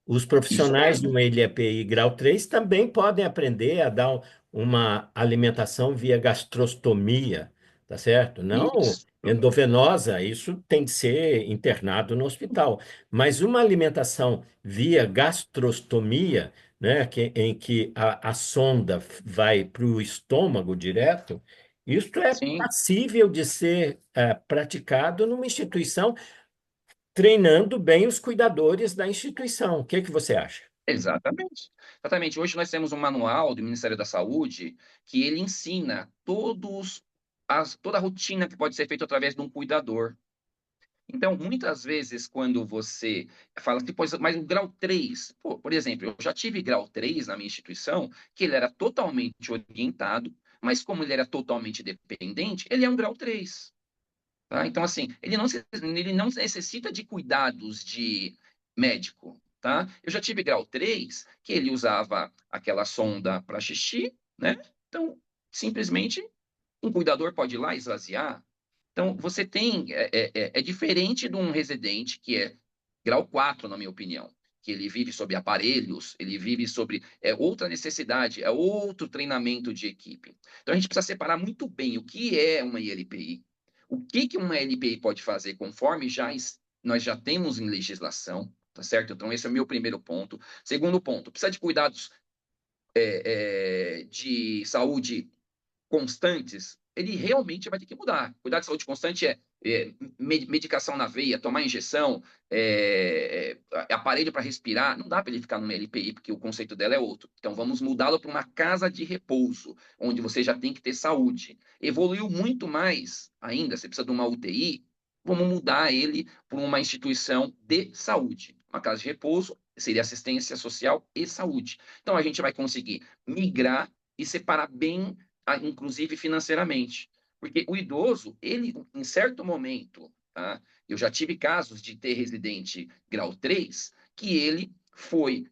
Os Isso profissionais de mesmo. uma ILPI grau 3 também podem aprender a dar uma alimentação via gastrostomia, tá certo? Não Isso. endovenosa, isso tem de ser internado no hospital. Mas uma alimentação via gastrostomia, né, em que a sonda vai para o estômago direto, isto é Sim, passível de ser praticado numa instituição treinando bem os cuidadores da instituição. O que que você acha? exatamente. Exatamente. Hoje nós temos um manual do Ministério da Saúde que ele ensina toda a rotina que pode ser feita através de um cuidador. Então, muitas vezes, quando você fala assim, pois, mas o grau 3, pô, por exemplo, eu já tive grau 3 na minha instituição, que ele era totalmente orientado, mas como ele era totalmente dependente, ele é um grau 3. Tá? Então, assim, ele não necessita de cuidados de médico. Tá? Eu já tive grau 3 que ele usava aquela sonda para xixi, né? Então, simplesmente, um cuidador pode ir lá esvaziar. Então, você tem. É diferente de um residente que é grau 4 na minha opinião, que ele vive sob aparelhos, ele vive sobre outra necessidade, é outro treinamento de equipe. Então, a gente precisa separar muito bem o que é uma ILPI, o que, que uma LPI pode fazer conforme nós já temos em legislação, tá certo? Então, esse é o meu primeiro ponto. Segundo ponto, precisa de cuidados de saúde constantes, ele realmente vai ter que mudar. Cuidado de saúde constante medicação na veia, tomar injeção, aparelho para respirar. Não dá para ele ficar numa LPI, porque o conceito dela é outro. Então, vamos mudá-lo para uma casa de repouso, onde você já tem que ter saúde. Evoluiu muito mais ainda, você precisa de uma UTI, vamos mudar ele para uma instituição de saúde. Uma casa de repouso seria assistência social e saúde. Então, a gente vai conseguir migrar e separar bem inclusive financeiramente. Porque o idoso, ele, em certo momento, tá? Eu já tive casos de ter residente grau 3 que ele foi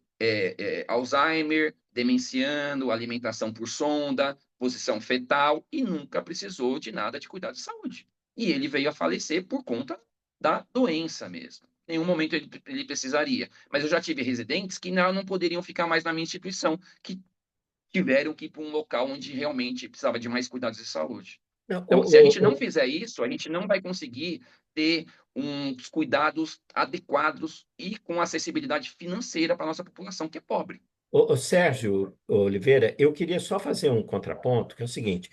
Alzheimer, demenciando, alimentação por sonda, posição fetal, e nunca precisou de nada de cuidado de saúde. E ele veio a falecer por conta da doença mesmo. Em nenhum momento ele precisaria. Mas eu já tive residentes que não poderiam ficar mais na minha instituição, que tiveram que ir para um local onde realmente precisava de mais cuidados de saúde. Não, Então, se a gente não fizer isso, a gente não vai conseguir ter uns cuidados adequados e com acessibilidade financeira para a nossa população, que é pobre. Ô, Sérgio Oliveira, eu queria só fazer um contraponto, que é o seguinte: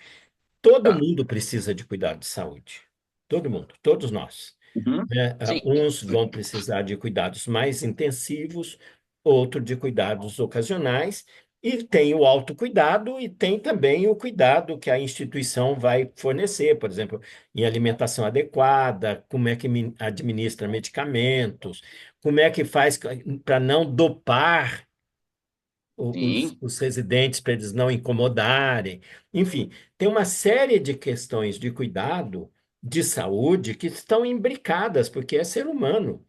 todo Tá. mundo precisa de cuidado de saúde. Todo mundo, todos nós. Uhum. Né? Sim, Uns vão precisar de cuidados mais intensivos, outro de cuidados ocasionais, e tem o autocuidado e tem também o cuidado que a instituição vai fornecer, por exemplo, em alimentação adequada, como é que administra medicamentos, como é que faz para não dopar sim, os residentes para eles não incomodarem. Enfim, tem uma série de questões de cuidado, de saúde, que estão imbricadas, porque é ser humano.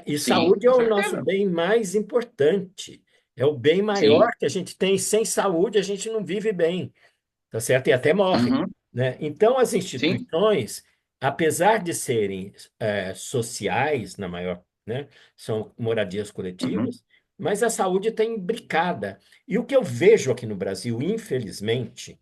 E sim, saúde é com o nosso certeza. bem mais importante. É o bem maior Sim. que a gente tem. Sem saúde, a gente não vive bem, tá certo? E até morre, Uhum. né? Então, as Sim. instituições, apesar de serem sociais, na maior, né, são moradias Uhum. coletivas, mas a saúde está imbricada. E o que eu vejo aqui no Brasil, infelizmente,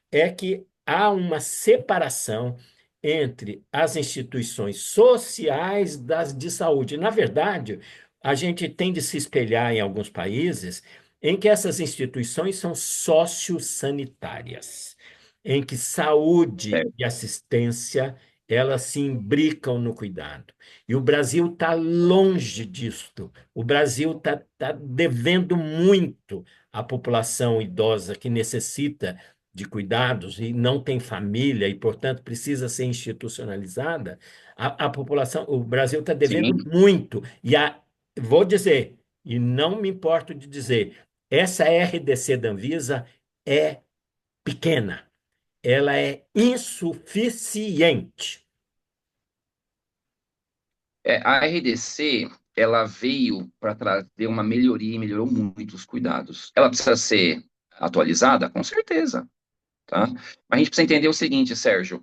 é que há uma separação entre as instituições sociais das de saúde. Na verdade, a gente tem de se espelhar em alguns países em que essas instituições são sociossanitárias, em que saúde É, e assistência elas se imbricam no cuidado. E o Brasil está longe disto. O Brasil está devendo muito à população idosa que necessita de cuidados e não tem família e, portanto, precisa ser institucionalizada, a população, o Brasil está devendo sim. muito. Vou dizer, e não me importo de dizer, essa RDC da Anvisa é pequena, ela é insuficiente. A RDC, ela veio para trazer uma melhoria e melhorou muito os cuidados. Ela precisa ser atualizada? Com certeza, tá? Mas a gente precisa entender o seguinte, Sérgio,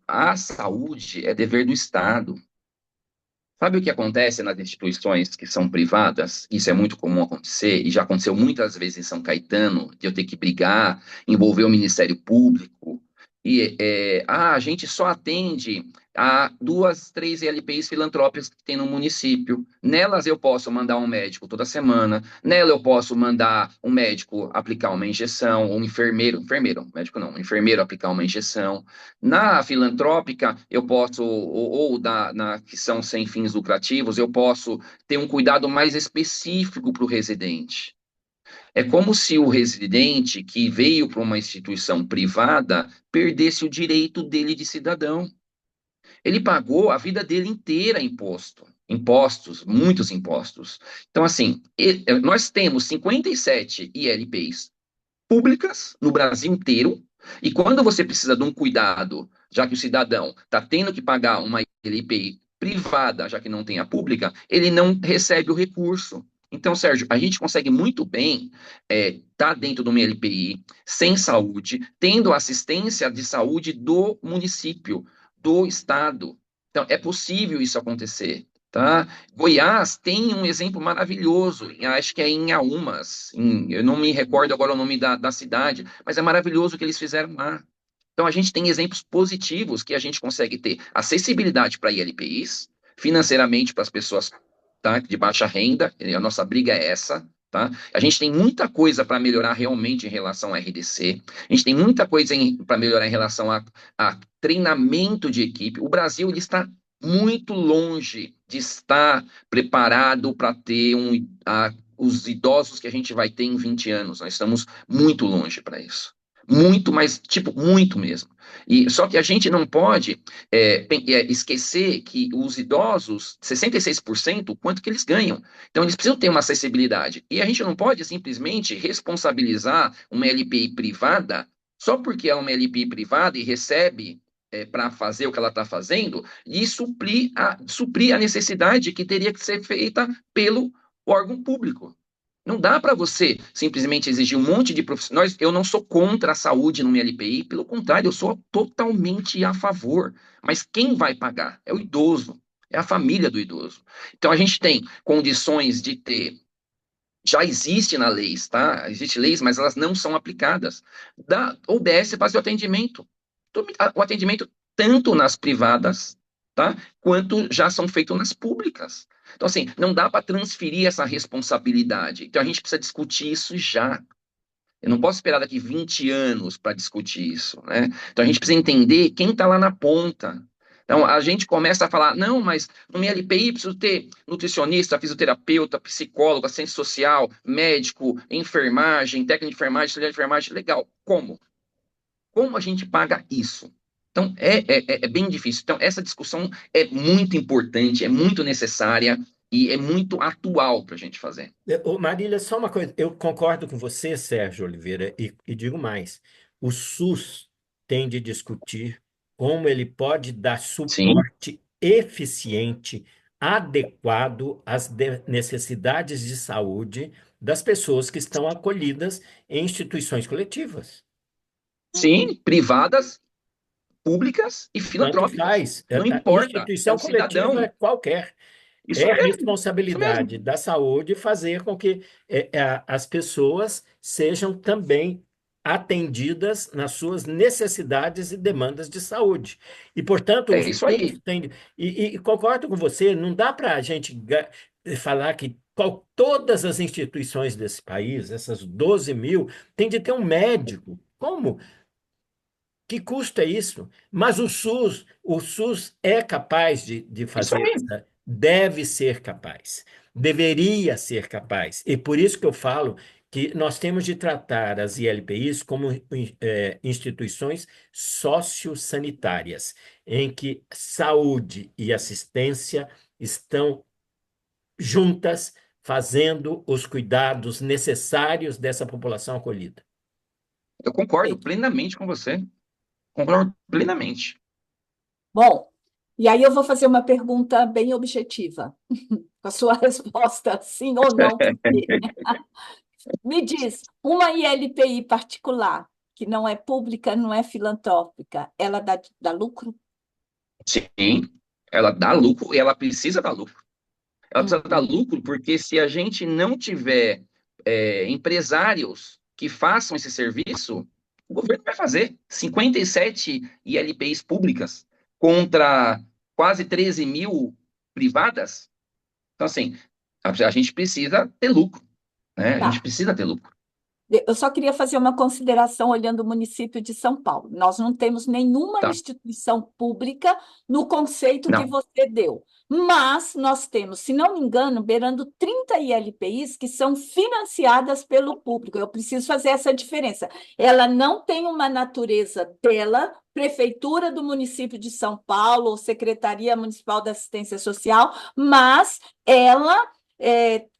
a saúde é dever do Estado. Sabe o que acontece nas instituições que são privadas? Isso é muito comum acontecer, e já aconteceu muitas vezes em São Caetano, de eu ter que brigar, envolver o Ministério Público, a gente só atende a duas, três ELPs filantrópicas que tem no município. Nelas eu posso mandar um médico toda semana, nela eu posso mandar um médico aplicar uma injeção, ou um enfermeiro, médico não, um enfermeiro aplicar uma injeção. Na filantrópica, eu posso, na que são sem fins lucrativos, eu posso ter um cuidado mais específico para o residente. É como se o residente que veio para uma instituição privada perdesse o direito dele de cidadão. Ele pagou a vida dele inteira imposto. Impostos, muitos impostos. Então, assim, nós temos 57 ILPs públicas no Brasil inteiro, e quando você precisa de um cuidado, já que o cidadão está tendo que pagar uma LPI privada, já que não tem a pública, ele não recebe o recurso. Então, Sérgio, a gente consegue muito bem estar dentro de uma LPI, sem saúde, tendo assistência de saúde do município, do estado. Então, é possível isso acontecer. Tá? Goiás tem um exemplo maravilhoso, acho que é em Inhaúmas, eu não me recordo agora o nome da cidade, mas é maravilhoso o que eles fizeram lá. Então a gente tem exemplos positivos que a gente consegue ter acessibilidade para ILPIs, financeiramente para as pessoas, tá, de baixa renda, a nossa briga é essa. Tá? A gente tem muita coisa para melhorar realmente em relação à RDC, a gente tem muita coisa para melhorar em relação a treinamento de equipe. O Brasil ele está muito longe de estar preparado para ter os idosos que a gente vai ter em 20 anos. Nós estamos muito longe para isso. Muito, mas, tipo, muito mesmo. E só que a gente não pode esquecer que os idosos, 66%, o quanto que eles ganham. Então, eles precisam ter uma acessibilidade. E a gente não pode simplesmente responsabilizar uma LPI privada só porque é uma LPI privada e recebe para fazer o que ela está fazendo e suprir a necessidade que teria que ser feita pelo órgão público. Não dá para você simplesmente exigir um monte de profissionais. Eu não sou contra a saúde no LPI, pelo contrário, eu sou totalmente a favor. Mas quem vai pagar? É o idoso, é a família do idoso. Então a gente tem condições de ter. Já existe na lei, tá? Existem leis, mas elas não são aplicadas. Da UBS fazer o atendimento. O atendimento tanto nas privadas, tá? Quanto já são feitos nas públicas. Então, assim, não dá para transferir essa responsabilidade. Então, a gente precisa discutir isso já. Eu não posso esperar daqui 20 anos para discutir isso, né? Então, a gente precisa entender quem está lá na ponta. Então, a gente começa a falar, não, mas no minha LPI preciso ter nutricionista, fisioterapeuta, psicólogo, assistente social, médico, enfermagem, técnico de enfermagem, auxiliar de enfermagem. Legal. Como? Como a gente paga isso? Então, é bem difícil. Então, essa discussão é muito importante, é muito necessária e é muito atual para a gente fazer. Ô, Marília, só uma coisa, eu concordo com você, Sérgio Oliveira, e digo mais, o SUS tem de discutir como ele pode dar Sim, suporte eficiente, adequado às necessidades de saúde das pessoas que estão acolhidas em instituições coletivas. sim, privadas, públicas e Tanto filantrópicas. faz, Não a importa, é instituição o coletiva é cidadão. qualquer. Isso É mesmo, isso mesmo. responsabilidade da saúde fazer com que as pessoas sejam também atendidas nas suas necessidades e demandas de saúde. E, portanto, o É isso SUS aí. tem. E concordo com você, não dá para a gente falar que todas as instituições desse país, essas 12 mil, têm de ter um médico. Como? Que custo é isso? Mas o SUS é capaz de Isso fazer aí. essa, deve ser capaz, deveria ser capaz. E por isso que eu falo que nós temos de tratar as ILPIs como instituições sociossanitárias, em que saúde e assistência estão juntas, fazendo os cuidados necessários dessa população acolhida. Eu concordo plenamente com você. Concordo plenamente. Bom, e aí eu vou fazer uma pergunta bem objetiva, com a sua resposta sim ou não. Me diz, uma ILPI particular, que não é pública, não é filantrópica, ela dá lucro? Sim, ela dá lucro e ela precisa dar lucro. Ela precisa dar Uhum. lucro porque se a gente não tiver empresários que façam esse serviço, o governo vai fazer. 57 ILPIs públicas contra quase 13 mil privadas. Então, assim, a gente precisa ter lucro, né? A gente Tá. precisa ter lucro. Eu só queria fazer uma consideração olhando o município de São Paulo. Nós não temos nenhuma Tá? instituição pública no conceito que Não. você deu, mas nós temos, se não me engano, beirando 30 ILPIs que são financiadas pelo público. Eu preciso fazer essa diferença. Ela não tem uma natureza dela, Prefeitura do município de São Paulo, ou Secretaria Municipal da Assistência Social, mas ela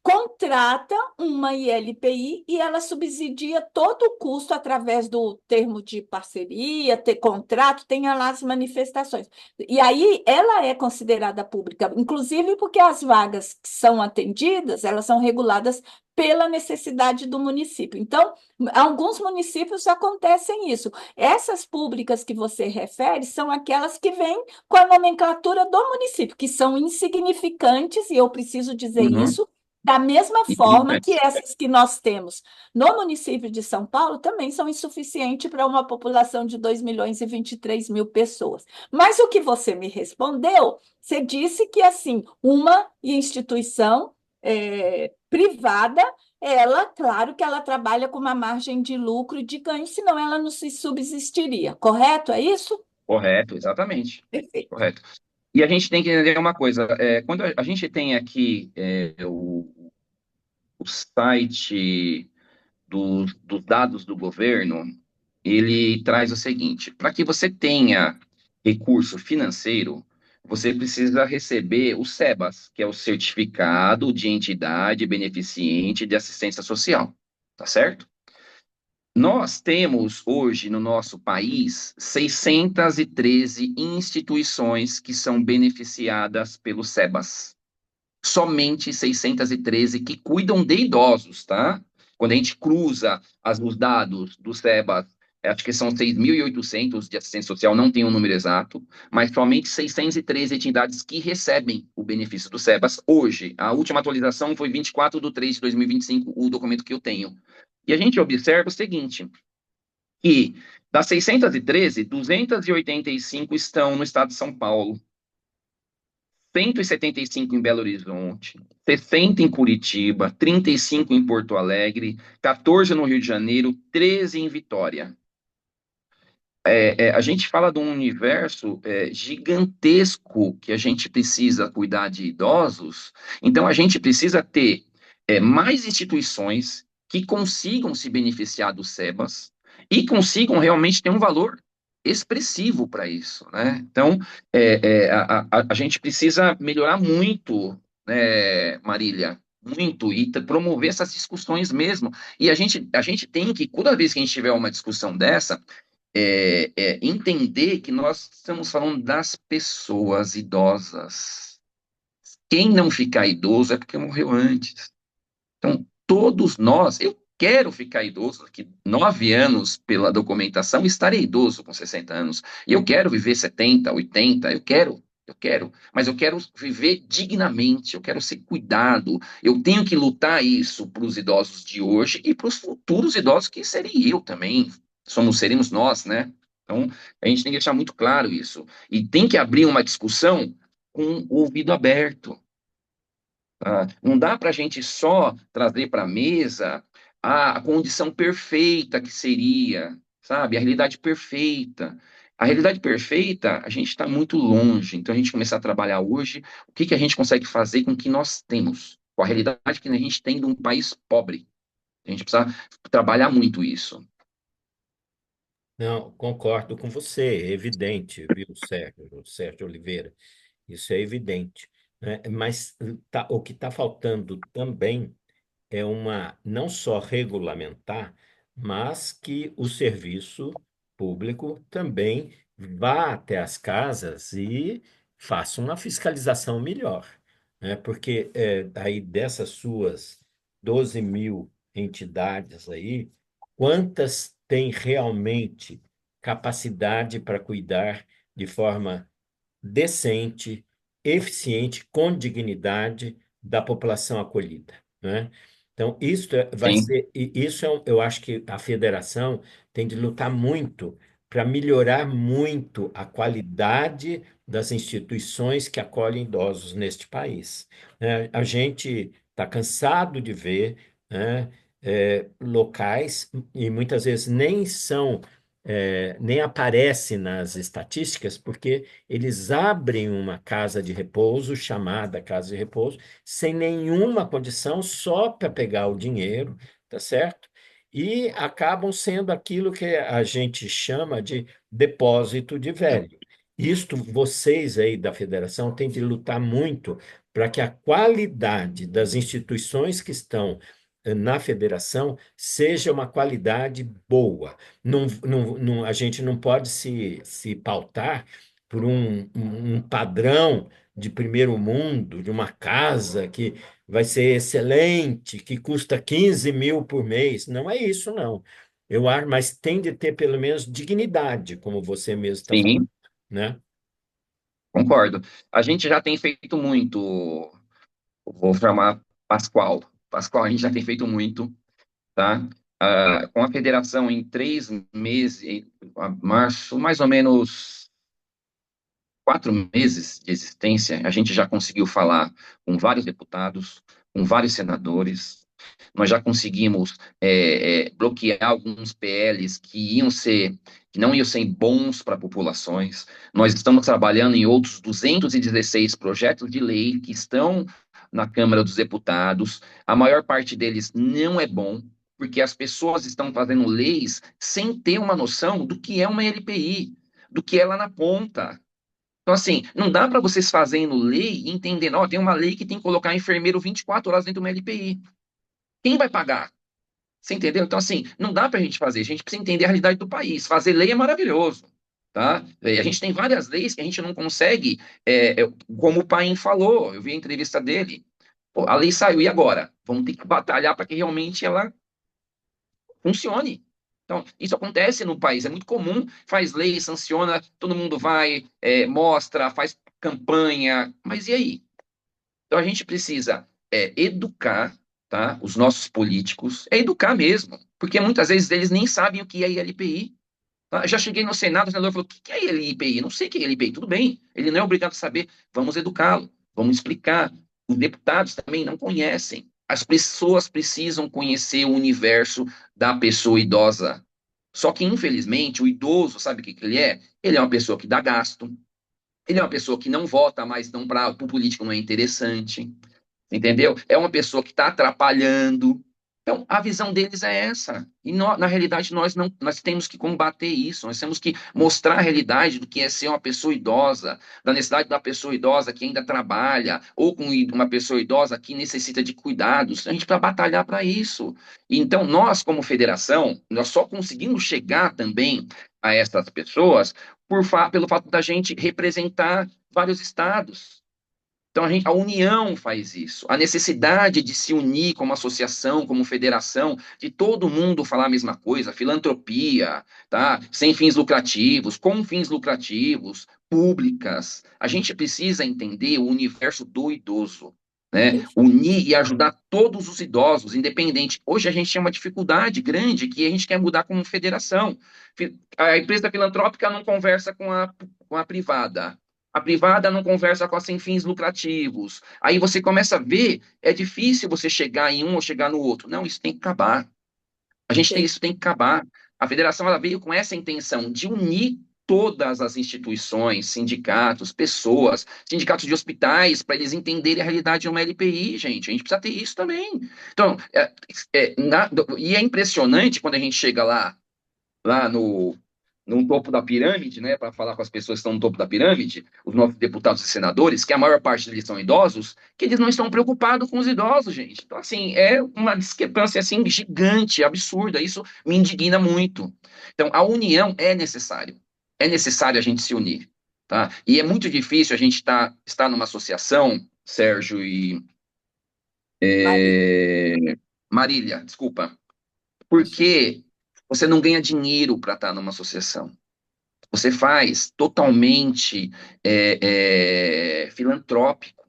contrata uma ILPI e ela subsidia todo o custo através do termo de parceria, ter contrato, tem lá as manifestações. E aí ela é considerada pública, inclusive porque as vagas que são atendidas, elas são reguladas pela necessidade do município. Então, alguns municípios acontecem isso. Essas públicas que você refere são aquelas que vêm com a nomenclatura do município, que são insignificantes, e eu preciso dizer Uhum. isso, da mesma forma que Insignificantes. essas que nós temos no município de São Paulo também são insuficientes para uma população de 2 milhões e 23 mil pessoas. Mas o que você me respondeu, você disse que, assim, uma instituição privada, ela, claro que ela trabalha com uma margem de lucro e de ganho, senão ela não se subsistiria, correto? É isso? Correto, exatamente. Perfeito. Correto. E a gente tem que entender uma coisa: quando a gente tem aqui o site dos dados do governo, ele traz o seguinte: para que você tenha recurso financeiro, você precisa receber o SEBAS, que é o Certificado de Entidade Beneficiente de Assistência Social, tá certo? Nós temos hoje no nosso país 613 instituições que são beneficiadas pelo SEBAS. Somente 613 que cuidam de idosos, tá? Quando a gente cruza os dados do SEBAS, acho que são 6.800 de assistência social, não tem um número exato, mas somente 613 entidades que recebem o benefício do SEBAS hoje. A última atualização foi 24/3/2025, o documento que eu tenho. E a gente observa o seguinte, que das 613, 285 estão no estado de São Paulo, 175 em Belo Horizonte, 60 em Curitiba, 35 em Porto Alegre, 14 no Rio de Janeiro, 13 em Vitória. A gente fala de um universo gigantesco que a gente precisa cuidar de idosos, então a gente precisa ter mais instituições que consigam se beneficiar do SEBAS e consigam realmente ter um valor expressivo para isso, né? Então, a gente precisa melhorar muito, Marília, muito, e promover essas discussões mesmo. E a gente tem que, toda vez que a gente tiver uma discussão dessa, entender que nós estamos falando das pessoas idosas. Quem não ficar idoso é porque morreu antes. Então, todos nós, eu quero ficar idoso, daqui 9 anos, pela documentação, estarei idoso com 60 anos. E eu quero viver 70, 80, eu quero, mas eu quero viver dignamente, eu quero ser cuidado, eu tenho que lutar isso para os idosos de hoje e para os futuros idosos, que serei eu também, seremos nós, né? Então, a gente tem que deixar muito claro isso. E tem que abrir uma discussão com o ouvido aberto. Não dá para a gente só trazer para a mesa a condição perfeita que seria, sabe? A realidade perfeita. A realidade perfeita, a gente está muito longe. Então, a gente começar a trabalhar hoje, o que que a gente consegue fazer com o que nós temos, com a realidade que a gente tem de um país pobre. A gente precisa trabalhar muito isso. Não, concordo com você, é evidente, viu, Sérgio Oliveira? Isso é evidente, né? Mas o que está faltando também é uma, não só regulamentar, mas que o serviço público também vá até as casas e faça uma fiscalização melhor, né? Porque aí dessas suas 12 mil entidades aí, quantas têm realmente capacidade para cuidar de forma decente, eficiente, com dignidade da população acolhida, né? Então, vai Sim, ser, e isso eu acho que a federação tem de lutar muito para melhorar muito a qualidade das instituições que acolhem idosos neste país, né? A gente está cansado de ver, né, locais, e muitas vezes nem aparece nas estatísticas, porque eles abrem uma casa de repouso, chamada casa de repouso, sem nenhuma condição, só para pegar o dinheiro, tá certo? E acabam sendo aquilo que a gente chama de depósito de velho. Isto, vocês aí da federação têm de lutar muito para que a qualidade das instituições que estão na federação seja uma qualidade boa. A gente não pode se pautar por um padrão de primeiro mundo, de uma casa que vai ser excelente, que custa 15 mil por mês. Não é isso, não. Eu acho, mas tem de ter pelo menos dignidade, como você mesmo está falando, sim, né? concordo. A gente já tem feito muito, vou chamar Pascoal. Pascoal, a gente já tem feito muito, tá? Com a federação em 3 meses, março, mais ou menos 4 meses de existência, a gente já conseguiu falar com vários deputados, com vários senadores. Nós já conseguimos bloquear alguns PLs que não iam ser bons para populações. Nós estamos trabalhando em outros 216 projetos de lei que estão na Câmara dos Deputados. A maior parte deles não é bom, porque as pessoas estão fazendo leis sem ter uma noção do que é uma LPI, do que é lá na ponta. Então, assim, não dá para vocês fazendo lei e entendendo, ó, tem uma lei que tem que colocar enfermeiro 24 horas dentro de uma LPI. Quem vai pagar? Você entendeu? Então, assim, não dá para a gente fazer. A gente precisa entender a realidade do país. Fazer lei é maravilhoso, tá? A gente tem várias leis que a gente não consegue, como o Paim falou, eu vi a entrevista dele. Pô, a lei saiu, e agora? Vamos ter que batalhar para que realmente ela funcione. Então, isso acontece no país, é muito comum, faz lei, sanciona, todo mundo vai, mostra, faz campanha, mas e aí? Então a gente precisa educar, tá, os nossos políticos, educar mesmo, porque muitas vezes eles nem sabem o que é ILPI. Tá? Eu já cheguei no Senado, o senador falou: o que é ILPI? Não sei o que é ILPI. Tudo bem, ele não é obrigado a saber, vamos educá-lo. vamos explicar. Os deputados também não conhecem. As pessoas precisam conhecer o universo da pessoa idosa. Só que, infelizmente, o idoso, sabe o que que ele é? Ele é uma pessoa que dá gasto, ele é uma pessoa que não vota, mas não para o político não é interessante, entendeu? É uma pessoa que está atrapalhando. Então, a visão deles é essa. E na realidade, nós não, nós temos que combater isso, nós temos que mostrar a realidade do que é ser uma pessoa idosa, da necessidade da pessoa idosa que ainda trabalha, ou com uma pessoa idosa que necessita de cuidados. A gente precisa batalhar para isso. Então, nós, como federação, nós só conseguimos chegar também a essas pessoas pelo fato da gente representar vários estados. Então, a união faz isso. A necessidade de se unir como associação, como federação, de todo mundo falar a mesma coisa, filantropia, tá? Sem fins lucrativos, com fins lucrativos, públicas. A gente precisa entender o universo do idoso, né? Unir e ajudar todos os idosos, independente. Hoje a gente tem uma dificuldade grande que a gente quer mudar como federação. A empresa filantrópica não conversa com a privada. A privada não conversa com a sem fins lucrativos. Aí você começa a ver, é difícil você chegar em um ou chegar no outro. Não, isso tem que acabar. Isso tem que acabar. A federação ela veio com essa intenção de unir todas as instituições, sindicatos, pessoas, sindicatos de hospitais, para eles entenderem a realidade de uma LPI, gente. A gente precisa ter isso também. Então, e é impressionante quando a gente chega lá no topo da pirâmide, né, para falar com as pessoas que estão no topo da pirâmide, os nossos deputados e senadores, que a maior parte deles são idosos, que eles não estão preocupados com os idosos, gente. Então, assim, é uma discrepância, assim, gigante, absurda. Isso me indigna muito. Então, a união é necessário. É necessário a gente se unir, tá? E é muito difícil a gente estar numa associação, Sérgio e Maria. Marília, desculpa, Imagina. porque você não ganha dinheiro para estar numa associação. Você faz totalmente filantrópico,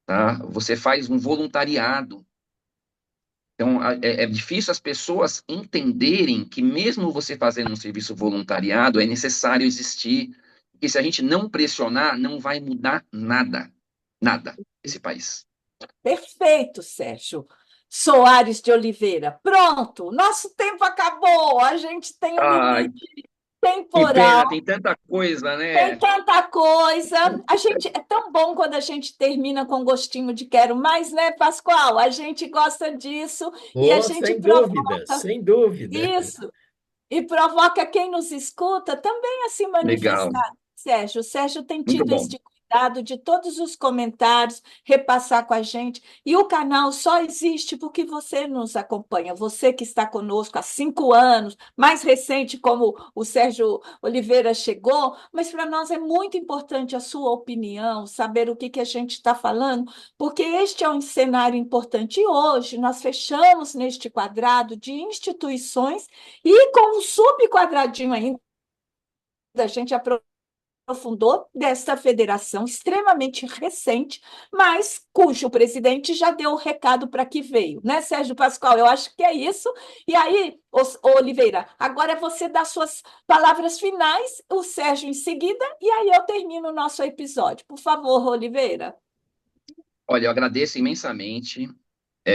tá? Você faz um voluntariado. Então, é difícil as pessoas entenderem que mesmo você fazendo um serviço voluntariado, é necessário existir. Porque se a gente não pressionar, não vai mudar nada. Nada esse país. Perfeito, Sérgio. Soares de Oliveira. Pronto, nosso tempo acabou. A gente tem um Ai, limite que pena, temporal. tem tanta coisa, Tem né? tanta coisa. A gente é tão bom quando a gente termina com gostinho de quero mais, né, Pascoal? A gente gosta disso e a Oh, gente sem dúvida, provoca sem dúvida. isso e provoca quem nos escuta também a se Legal, manifestar. Sérgio, o Sérgio tem muito tido bom. este cuidado de todos os comentários, repassar com a gente. E o canal só existe porque você nos acompanha, você que está conosco há 5 anos, mais recente, como o Sérgio Oliveira chegou, mas para nós é muito importante a sua opinião, saber o que que a gente está falando, porque este é um cenário importante. E hoje nós fechamos neste quadrado de instituições e com um subquadradinho ainda, a gente aprofundou desta federação extremamente recente, mas cujo presidente já deu o recado para que veio, né, Sérgio Pascoal? Eu acho que é isso. E aí, Oliveira, agora é você dar suas palavras finais, o Sérgio em seguida, e aí eu termino o nosso episódio. Por favor, Oliveira. Olha, eu agradeço imensamente.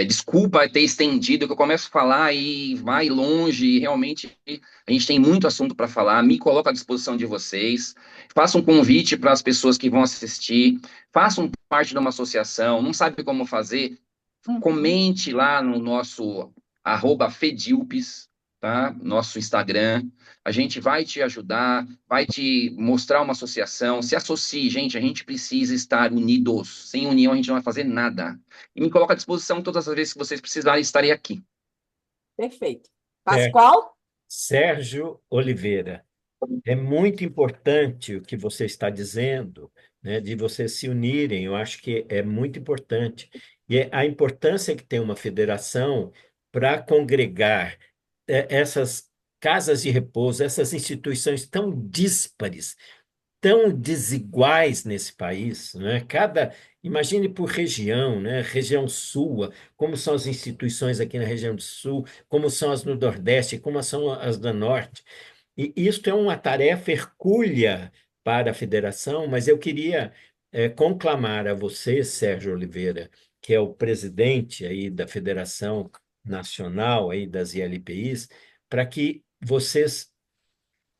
Desculpa ter estendido, que eu começo a falar e vai longe, e realmente a gente tem muito assunto para falar. Me coloco à disposição de vocês. Faça um convite para as pessoas que vão assistir, façam parte de uma associação, não sabe como fazer, Uhum. comente lá no nosso @fedilpes, tá? Nosso Instagram. A gente vai te ajudar, vai te mostrar uma associação. Se associe, gente, a gente precisa estar unidos. Sem união a gente não vai fazer nada. E me coloco à disposição todas as vezes que vocês precisarem, estarei aqui. Perfeito. É, Pascoal? Sérgio Oliveira. É muito importante o que você está dizendo, né, de vocês se unirem. Eu acho que é muito importante. E a importância que tem uma federação para congregar essas casas de repouso, essas instituições tão díspares, tão desiguais nesse país, né? Imagine por região, né? Região sul, como são as instituições aqui na região do sul, como são as no Nordeste, como são as do Norte. E isto é uma tarefa hercúlea para a federação, mas eu queria conclamar a você, Sérgio Oliveira, que é o presidente aí da Federação Nacional aí das ILPIs, para que vocês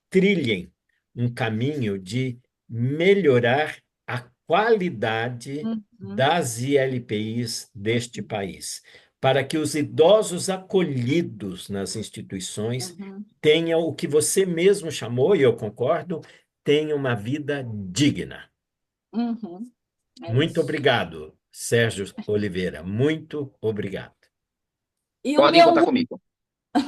trilhem um caminho de melhorar a qualidade Uhum, das ILPIs deste país, para que os idosos acolhidos nas instituições uhum, tenham o que você mesmo chamou, e eu concordo, tenham uma vida digna. uhum. É Muito isso. obrigado, Sérgio Oliveira. Muito obrigado. E o Podem meu contar comigo.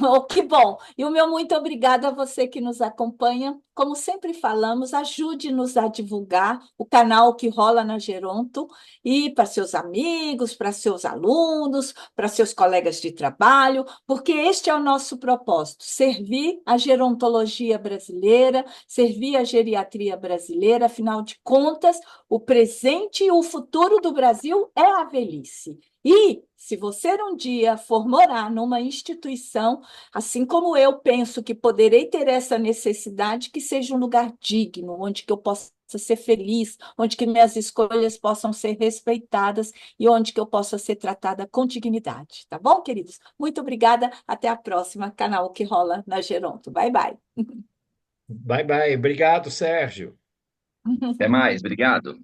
Oh, que bom! E o meu muito obrigada a você que nos acompanha. Como sempre falamos, ajude-nos a divulgar o canal que rola na Geronto e para seus amigos, para seus alunos, para seus colegas de trabalho, porque este é o nosso propósito: servir a gerontologia brasileira, servir a geriatria brasileira. Afinal de contas, o presente e o futuro do Brasil é a velhice. E se você um dia for morar numa instituição, assim como eu penso que poderei ter essa necessidade, que seja um lugar digno, onde que eu possa ser feliz, onde que minhas escolhas possam ser respeitadas e onde que eu possa ser tratada com dignidade. Tá bom, queridos? Muito obrigada. Até a próxima, canal que rola na Geronto. Bye, bye. Bye, bye. Obrigado, Sérgio. Até mais, obrigado.